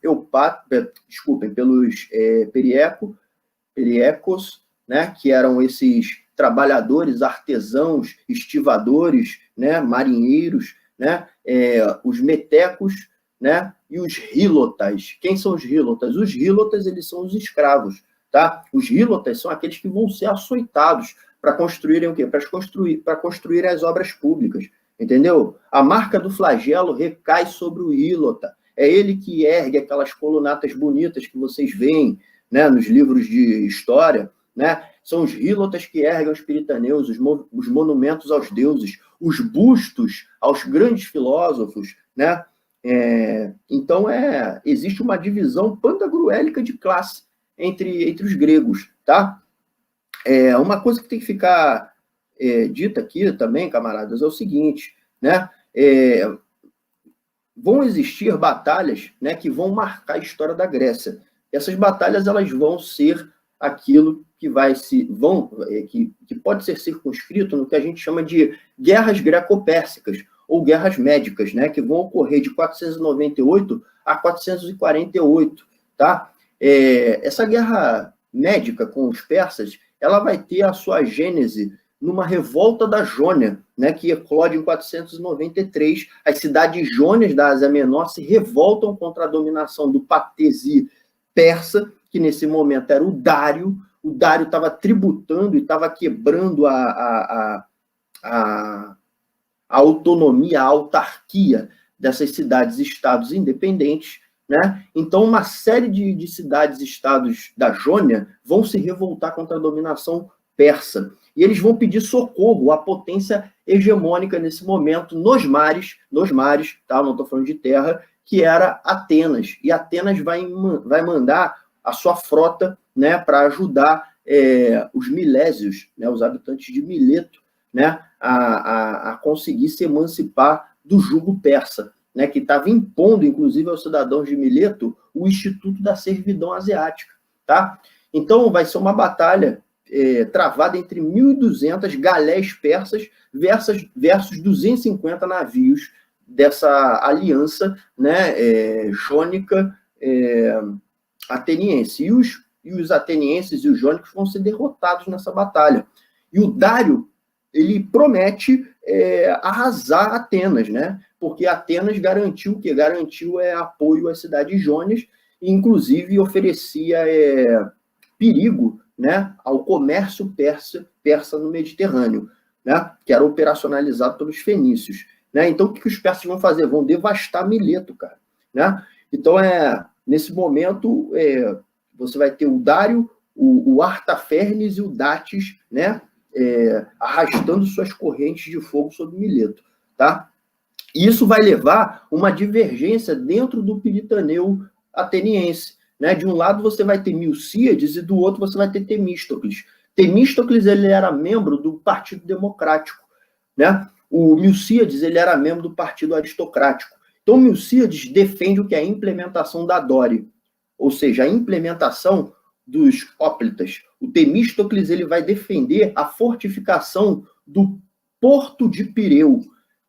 periecos, né? Que eram esses trabalhadores, artesãos, estivadores, né? Marinheiros, né? Os metecos, né? E os hilotas. Quem são os hilotas? Os hilotas, eles são os escravos, tá? Os hilotas são aqueles que vão ser açoitados para construírem o quê? Para construir as obras públicas, entendeu? A marca do flagelo recai sobre o hilota. É ele que ergue aquelas colunatas bonitas que vocês veem, né, nos livros de história, né? São os hilotas que erguem os piritaneus, os monumentos aos deuses, os bustos aos grandes filósofos, né? Então, existe uma divisão pantagruélica de classe entre os gregos, tá? Uma coisa que tem que ficar dita aqui também, camaradas, é o seguinte, né? Vão existir batalhas, né, que vão marcar a história da Grécia. Essas batalhas, elas vão ser aquilo que que pode ser circunscrito no que a gente chama de guerras greco-pérsicas ou guerras médicas, né, que vão ocorrer de 498 a 448, tá? Essa guerra médica com os persas, ela vai ter a sua gênese numa revolta da Jônia, né, que eclode em 493. As cidades jônias da Ásia Menor se revoltam contra a dominação do patesi persa, que nesse momento era o Dário. O Dário estava tributando e estava quebrando a autonomia, a autarquia dessas cidades-estados independentes, né? Então, uma série de cidades-estados da Jônia vão se revoltar contra a dominação persa. E eles vão pedir socorro à potência hegemônica nesse momento nos mares, tá? Não estou falando de terra, que era Atenas. E Atenas vai mandar a sua frota, né, para ajudar os milésios, né, os habitantes de Mileto, né, a conseguir se emancipar do jugo persa, né, que estava impondo, inclusive, aos cidadãos de Mileto o Instituto da Servidão Asiática. Tá? Então, vai ser uma batalha travada entre 1.200 galés persas versus 250 navios dessa aliança, né, jônica ateniense. E os atenienses e os jônicos vão ser derrotados nessa batalha. E o Dário, ele promete arrasar Atenas, né? Porque Atenas garantiu o quê? Garantiu apoio às cidades jônias e, inclusive, oferecia perigo, né, ao comércio persa no Mediterrâneo, né, que era operacionalizado pelos fenícios. Né? Então, o que os persas vão fazer? Vão devastar Mileto, cara. Né? Então, nesse momento, você vai ter o Dário, o Artafernes e o Datis, né, arrastando suas correntes de fogo sobre Mileto. Tá? E isso vai levar uma divergência dentro do peritaneu ateniense, né? De um lado você vai ter Milcíades e do outro você vai ter Temístocles. Temístocles ele era membro do Partido Democrático, né? O Milcíades ele era membro do Partido Aristocrático. Então, Milcíades defende o que é a implementação da Dore, ou seja, a implementação dos hóplitas. O Temístocles ele vai defender a fortificação do Porto de Pireu,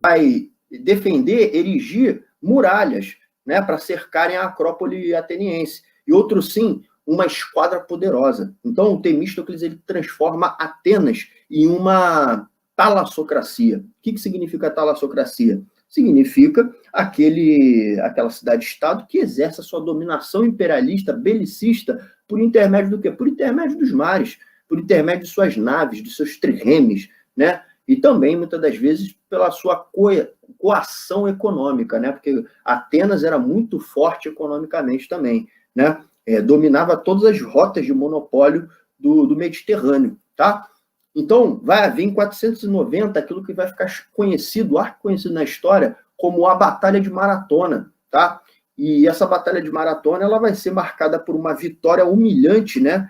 vai defender, erigir muralhas, né, para cercarem a Acrópole ateniense. E outro, sim, uma esquadra poderosa. Então, o Temístocles ele transforma Atenas em uma talassocracia. O que significa talassocracia? Significa aquela cidade-estado que exerce a sua dominação imperialista, belicista, por intermédio do quê? Por intermédio dos mares, por intermédio de suas naves, de seus triremes, né? E também, muitas das vezes, pela sua coação econômica, né? Porque Atenas era muito forte economicamente também, né? Dominava todas as rotas de monopólio do Mediterrâneo, tá? Então, vai haver em 490 aquilo que vai ficar conhecido, arco-conhecido na história, como a Batalha de Maratona, tá? E essa Batalha de Maratona ela vai ser marcada por uma vitória humilhante, né,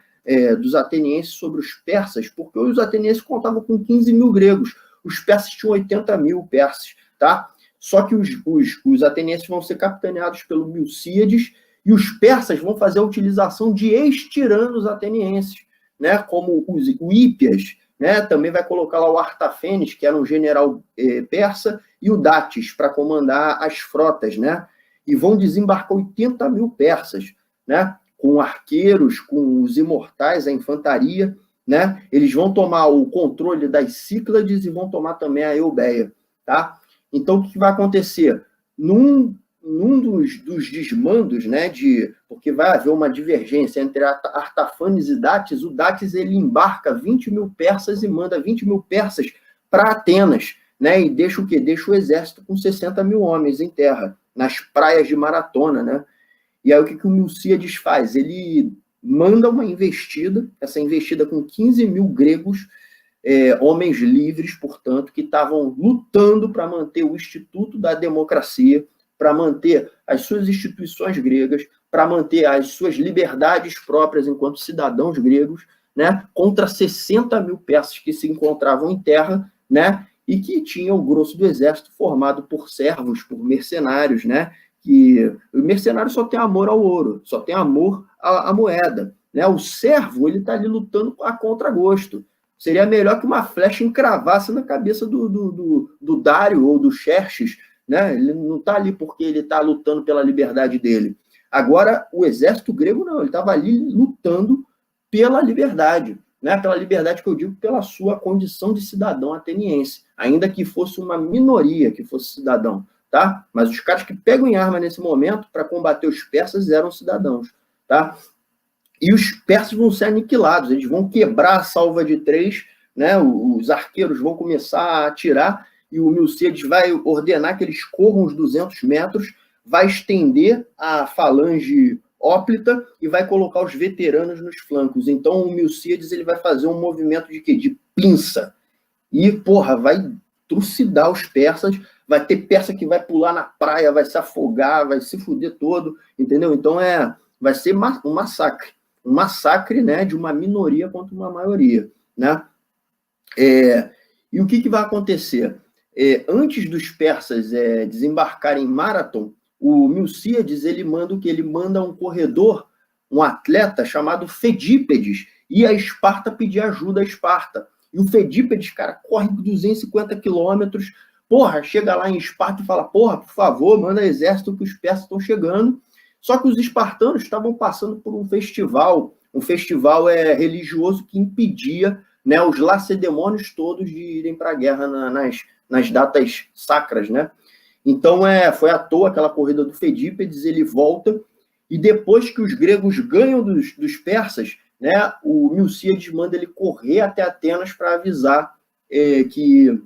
dos atenienses sobre os persas, porque os atenienses contavam com 15 mil gregos, os persas tinham 80 mil persas, tá? Só que os atenienses vão ser capitaneados pelo Milcíades e os persas vão fazer a utilização de ex-tiranos atenienses, né, como o Hípias, né, também vai colocar lá o Artafenes, que era um general persa, e o Datis, para comandar as frotas, né? E vão desembarcar 80 mil persas, né? Com arqueiros, com os imortais, a infantaria, né? Eles vão tomar o controle das Cíclades e vão tomar também a Eubeia, tá? Então, o que vai acontecer? Num dos desmandos, né, porque vai haver uma divergência entre Artafanes e Datis, o Datis ele embarca 20 mil persas e manda 20 mil persas para Atenas, né, e deixa o quê? Deixa o exército com 60 mil homens em terra, nas praias de Maratona, né? E aí o que o Milcíades faz? Ele manda uma investida, essa investida com 15 mil gregos, homens livres, portanto, que estavam lutando para manter o Instituto da Democracia, para manter as suas instituições gregas, para manter as suas liberdades próprias enquanto cidadãos gregos, né, contra 60 mil persas que se encontravam em terra, né, e que tinham o grosso do exército formado por servos, por mercenários, né, que o mercenário só tem amor ao ouro, só tem amor à moeda, né, o servo, ele está ali lutando a contragosto. Seria melhor que uma flecha encravasse na cabeça do Dário ou do Xerxes, né? Ele não está ali porque ele está lutando pela liberdade dele. Agora, o exército grego não, ele estava ali lutando pela liberdade, né? Pela liberdade que eu digo, pela sua condição de cidadão ateniense, ainda que fosse uma minoria que fosse cidadão, tá? Mas os caras que pegam em arma nesse momento para combater os persas eram cidadãos, tá? E os persas vão ser aniquilados, eles vão quebrar a salva de três, né? Os arqueiros vão começar a atirar e o Milcíades vai ordenar que eles corram os 200 metros, vai estender a falange hóplita e vai colocar os veteranos nos flancos. Então, o Milcíades ele vai fazer um movimento de quê? De pinça. E, porra, vai trucidar os persas, vai ter persa que vai pular na praia, vai se afogar, vai se fuder todo, entendeu? Então, vai ser um massacre. Um massacre, né, de uma minoria contra uma maioria, né? E o que vai acontecer? Antes dos persas desembarcarem em Marathon, o Milcíades ele manda um corredor, um atleta chamado Fedípedes, ir a Esparta pedir ajuda a Esparta. E o Fedípedes, cara, corre 250 quilômetros, porra, chega lá em Esparta e fala, porra, por favor, manda exército que os persas estão chegando. Só que os espartanos estavam passando por um festival religioso que impedia, né, os lacedemônios todos de irem para a guerra nas datas sacras, né? Então, foi à toa aquela corrida do Fedípedes, ele volta, e depois que os gregos ganham dos persas, né, o Milcíades manda ele correr até Atenas para avisar que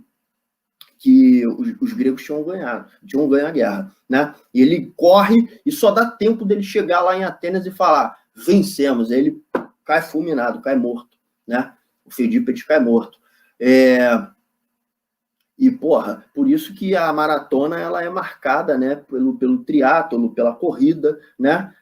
os gregos tinham ganho a guerra, né? E ele corre e só dá tempo dele chegar lá em Atenas e falar, vencemos. Aí ele cai fulminado, cai morto, né? O Fedípedes cai morto. E, porra, por isso que a maratona ela é marcada, né, pelo triatlo, pela corrida, né?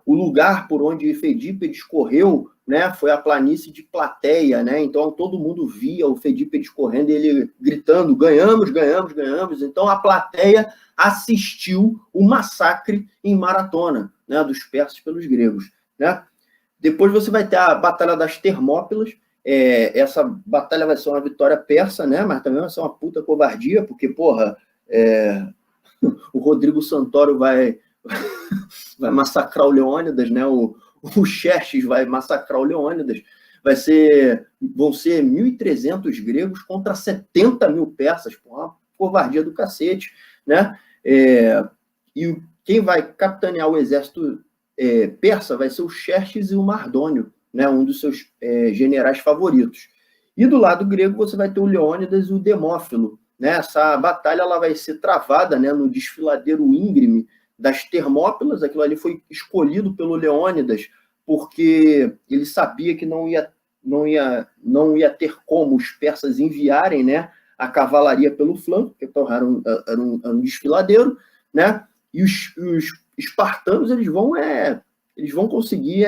O lugar por onde Fedípedes correu, né, foi a planície de Plateia, né? Então todo mundo via o Fedípedes correndo e ele gritando: ganhamos, ganhamos, ganhamos. Então a plateia assistiu o massacre em maratona, né, dos persas pelos gregos, né? Depois você vai ter a Batalha das Termópilas. Essa batalha vai ser uma vitória persa, né? Mas também vai ser uma puta covardia, porque, porra, o Rodrigo Santoro vai massacrar o Leônidas, né? O Xerxes vai massacrar o Leônidas. Vão ser 1.300 gregos contra 70 mil persas, porra, uma covardia do cacete, né? E quem vai capitanear o exército persa vai ser o Xerxes e o Mardônio, né? Um dos seus generais favoritos. E do lado grego você vai ter o Leônidas e o Demófilo, né? Essa batalha ela vai ser travada, né, no desfiladeiro íngreme das Termópilas. Aquilo ali foi escolhido pelo Leônidas porque ele sabia que não ia ter como os persas enviarem, né, a cavalaria pelo flanco, porque era um desfiladeiro, né? E os espartanos eles vão conseguir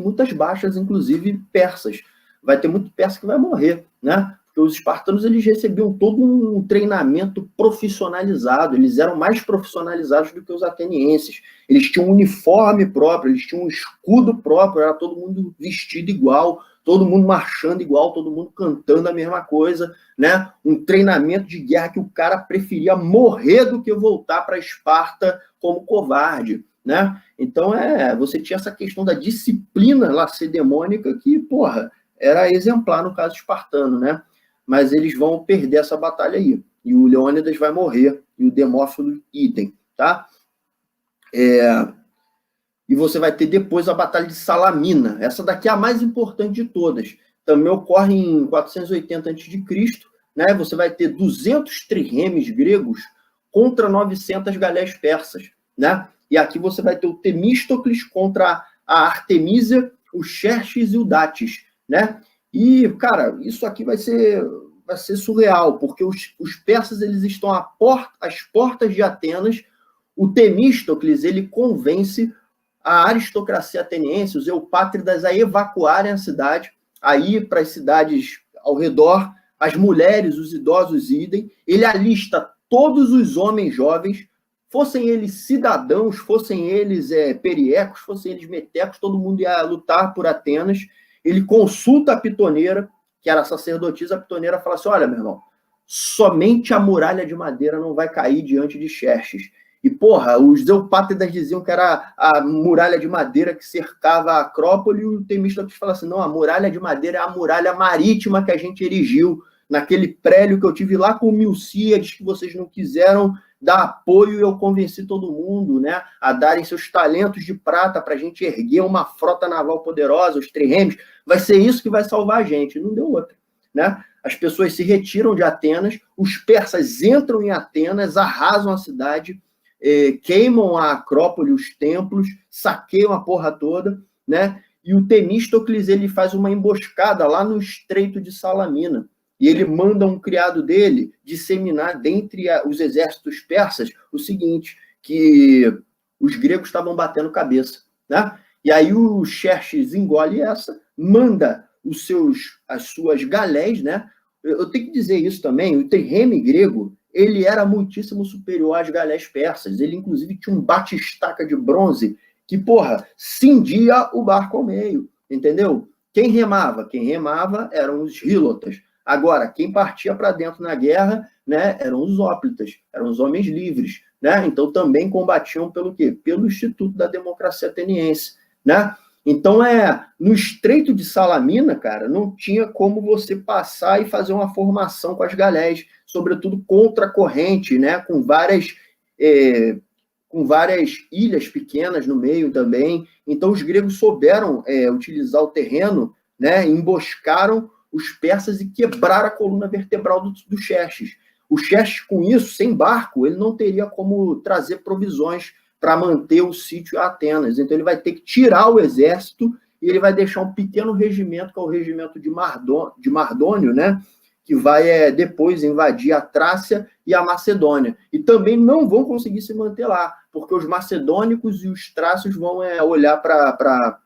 muitas baixas, inclusive persas. Vai ter muito persa que vai morrer, né? Porque os espartanos eles recebiam todo um treinamento profissionalizado, eles eram mais profissionalizados do que os atenienses. Eles tinham um uniforme próprio, eles tinham um escudo próprio, era todo mundo vestido igual, todo mundo marchando igual, todo mundo cantando a mesma coisa, né? Um treinamento de guerra que o cara preferia morrer do que voltar para Esparta como covarde, né? Então, você tinha essa questão da disciplina lacedemônica que, porra, era exemplar no caso espartano, né? Mas eles vão perder essa batalha aí. E o Leônidas vai morrer, e o Demófilo idem, tá? E você vai ter depois a Batalha de Salamina. Essa daqui é a mais importante de todas. Também ocorre em 480 a.C., né? Você vai ter 200 triremes gregos contra 900 galés persas, né? E aqui você vai ter o Temístocles contra a Artemísia, o Xerxes e o Datis, né? E, cara, isso aqui vai ser surreal, porque os persas eles estão às portas de Atenas. O Temístocles ele convence a aristocracia ateniense, os eupátridas, a evacuarem a cidade, a ir para as cidades ao redor, as mulheres, os idosos idem. Ele alista todos os homens jovens, fossem eles cidadãos, fossem eles periecos, fossem eles metecos, todo mundo ia lutar por Atenas. Ele consulta a Pitoneira, que era a sacerdotisa. A Pitoneira fala assim: olha, meu irmão, somente a muralha de madeira não vai cair diante de Xerxes. E, porra, os eupátridas diziam que era a muralha de madeira que cercava a Acrópole, e o Temístocles fala assim: não, a muralha de madeira é a muralha marítima que a gente erigiu naquele prédio que eu tive lá com o Milcíades, que vocês não quiseram dar apoio, e eu convenci todo mundo, né, a darem seus talentos de prata para a gente erguer uma frota naval poderosa, os triremes. Vai ser isso que vai salvar a gente. Não deu outra, né? As pessoas se retiram de Atenas, os persas entram em Atenas, arrasam a cidade, queimam a Acrópole, os templos, saqueiam a porra toda, né? E o Temístocles ele faz uma emboscada lá no Estreito de Salamina. E ele manda um criado dele disseminar dentre os exércitos persas o seguinte, que os gregos estavam batendo cabeça, né? E aí o Xerxes engole essa, manda as suas galés, né? Eu tenho que dizer isso também, o trireme grego, ele era muitíssimo superior às galés persas. Ele, inclusive, tinha um batistaca de bronze que, porra, cindia o barco ao meio, entendeu? Quem remava? Quem remava eram os rílotas. Agora, quem partia para dentro na guerra, né, eram os hóplitas, eram os homens livres, né? Então também combatiam pelo quê? Pelo Instituto da Democracia Ateniense, né? Então no Estreito de Salamina, cara, não tinha como você passar e fazer uma formação com as galés, sobretudo contra a corrente, né? Com várias ilhas pequenas no meio também. Então os gregos souberam utilizar o terreno, né? Emboscaram os persas e quebraram a coluna vertebral do Xerxes. O Xerxes, com isso, sem barco, ele não teria como trazer provisões para manter o sítio a Atenas. Então ele vai ter que tirar o exército e ele vai deixar um pequeno regimento, que é o regimento de Mardônio, né? que vai depois invadir a Trácia e a Macedônia. E também não vão conseguir se manter lá, porque os macedônicos e os trácios vão olhar para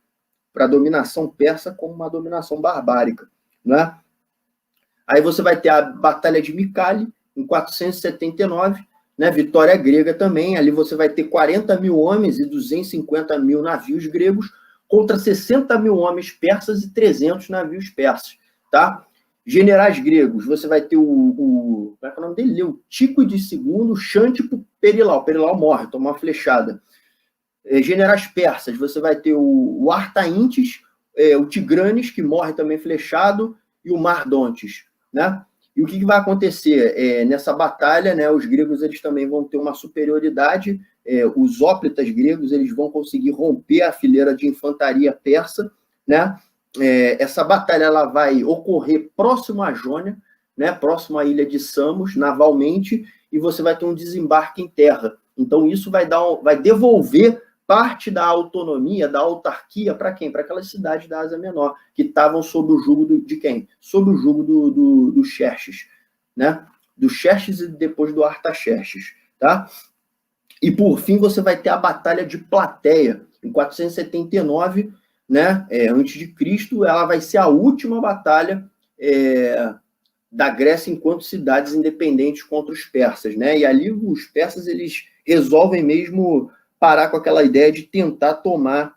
a dominação persa como uma dominação barbárica, né? Aí você vai ter a Batalha de Mykali, em 479, né? Vitória grega também. Ali você vai ter 40 mil homens e 250 mil navios gregos contra 60 mil homens persas e 300 navios persas, tá? Generais gregos, você vai ter como é que é o nome dele? Leutíquides II, Xântipo, Perilau. Perilau morre, toma uma flechada. Generais persas, você vai ter o Artaíntes, o Tigranes, que morre também flechado, e o Mardontes, né? E o que vai acontecer? Nessa batalha, né, os gregos eles também vão ter uma superioridade, os hóplitas gregos eles vão conseguir romper a fileira de infantaria persa, né? Essa batalha ela vai ocorrer próximo à Jônia, né, próximo à ilha de Samos, navalmente, e você vai ter um desembarque em terra. Então, isso vai devolver parte da autonomia, da autarquia, para quem? Para aquelas cidades da Ásia Menor, que estavam sob o jugo de quem? Sob o jugo do Xerxes, né? Do Xerxes e depois do Artaxerxes, tá? E, por fim, você vai ter a Batalha de Plateia, em 479, né, antes de Cristo. Ela vai ser a última batalha da Grécia enquanto cidades independentes contra os persas, né? E ali os persas eles resolvem mesmo parar com aquela ideia de tentar tomar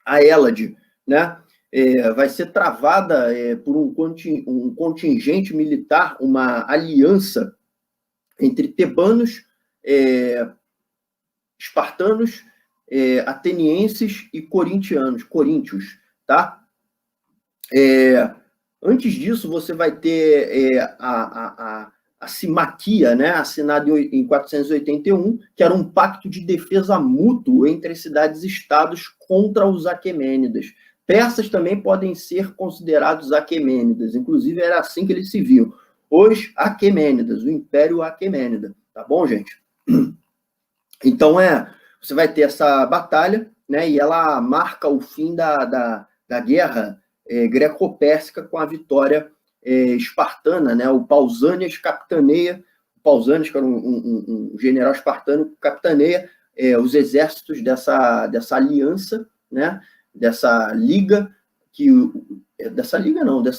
a Hélade, né? Vai ser travada por um contingente militar, uma aliança entre tebanos, espartanos, atenienses e coríntios, tá? Antes disso, você vai ter a Simaquia, né, assinada em 481, que era um pacto de defesa mútuo entre as cidades-estados contra os aquemênidas. Persas também podem ser considerados aquemênidas, inclusive era assim que eles se viam. Os aquemênidas, o Império Aquemênida, tá bom, gente? Então, você vai ter essa batalha, né, e ela marca o fim da guerra greco-pérsica com a vitória espartana, né? O Pausanias capitaneia, o Pausanias, que era um general espartano, capitaneia os exércitos dessa aliança, né? Dessa liga, dessa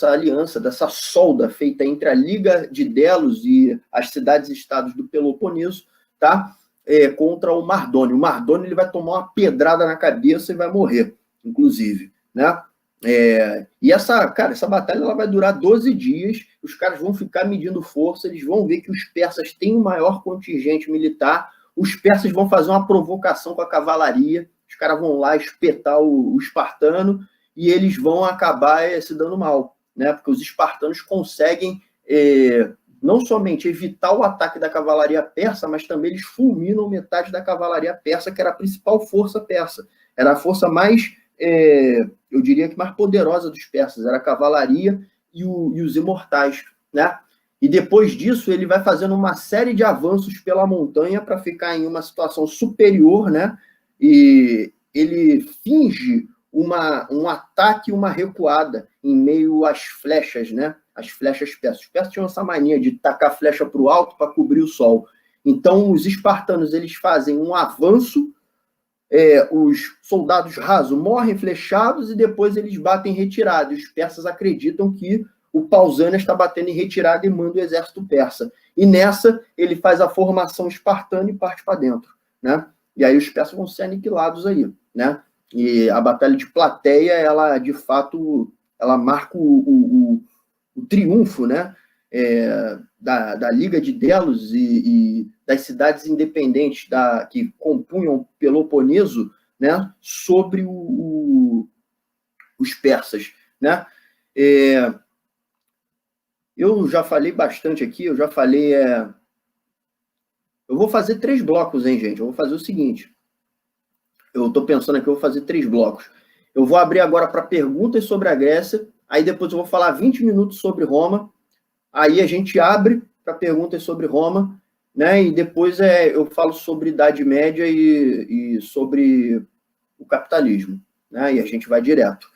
aliança, dessa solda feita entre a Liga de Delos e as cidades-estados do Peloponeso, tá? Contra o Mardônio. O Mardônio ele vai tomar uma pedrada na cabeça e vai morrer, inclusive, né? E essa batalha ela vai durar 12 dias, os caras vão ficar medindo força, eles vão ver que os persas têm um maior contingente militar, os persas vão fazer uma provocação com a cavalaria, os caras vão lá espetar o espartano e eles vão acabar se dando mal, né? Porque os espartanos conseguem não somente evitar o ataque da cavalaria persa, mas também eles fulminam metade da cavalaria persa, que era a principal força persa, era a força mais eu diria que mais poderosa dos persas, era a cavalaria e os imortais, né? E depois disso, ele vai fazendo uma série de avanços pela montanha para ficar em uma situação superior, né? E ele finge um ataque e uma recuada em meio às flechas, né? As flechas persas. Os persas tinham essa mania de tacar flecha para o alto para cobrir o sol. Então, os espartanos eles fazem um avanço, os soldados rasos morrem flechados e depois eles batem em retirada. Os persas acreditam que o Pausanias está batendo em retirada e manda o exército persa. E nessa, ele faz a formação espartana e parte para dentro, né? E aí os persas vão ser aniquilados aí, né? E a Batalha de Plateia, ela, de fato, ela marca o triunfo, né? Da Liga de Delos e das cidades independentes que compunham Peloponeso, né, sobre os persas, né? Eu já falei bastante aqui, eu vou fazer 3 blocos, hein, gente? Eu vou fazer o seguinte, eu estou pensando aqui, eu vou fazer 3 blocos. Eu vou abrir agora para perguntas sobre a Grécia, aí depois eu vou falar 20 minutos sobre Roma, aí a gente abre para perguntas sobre Roma, né? E depois eu falo sobre Idade Média e sobre o capitalismo, né? E a gente vai direto.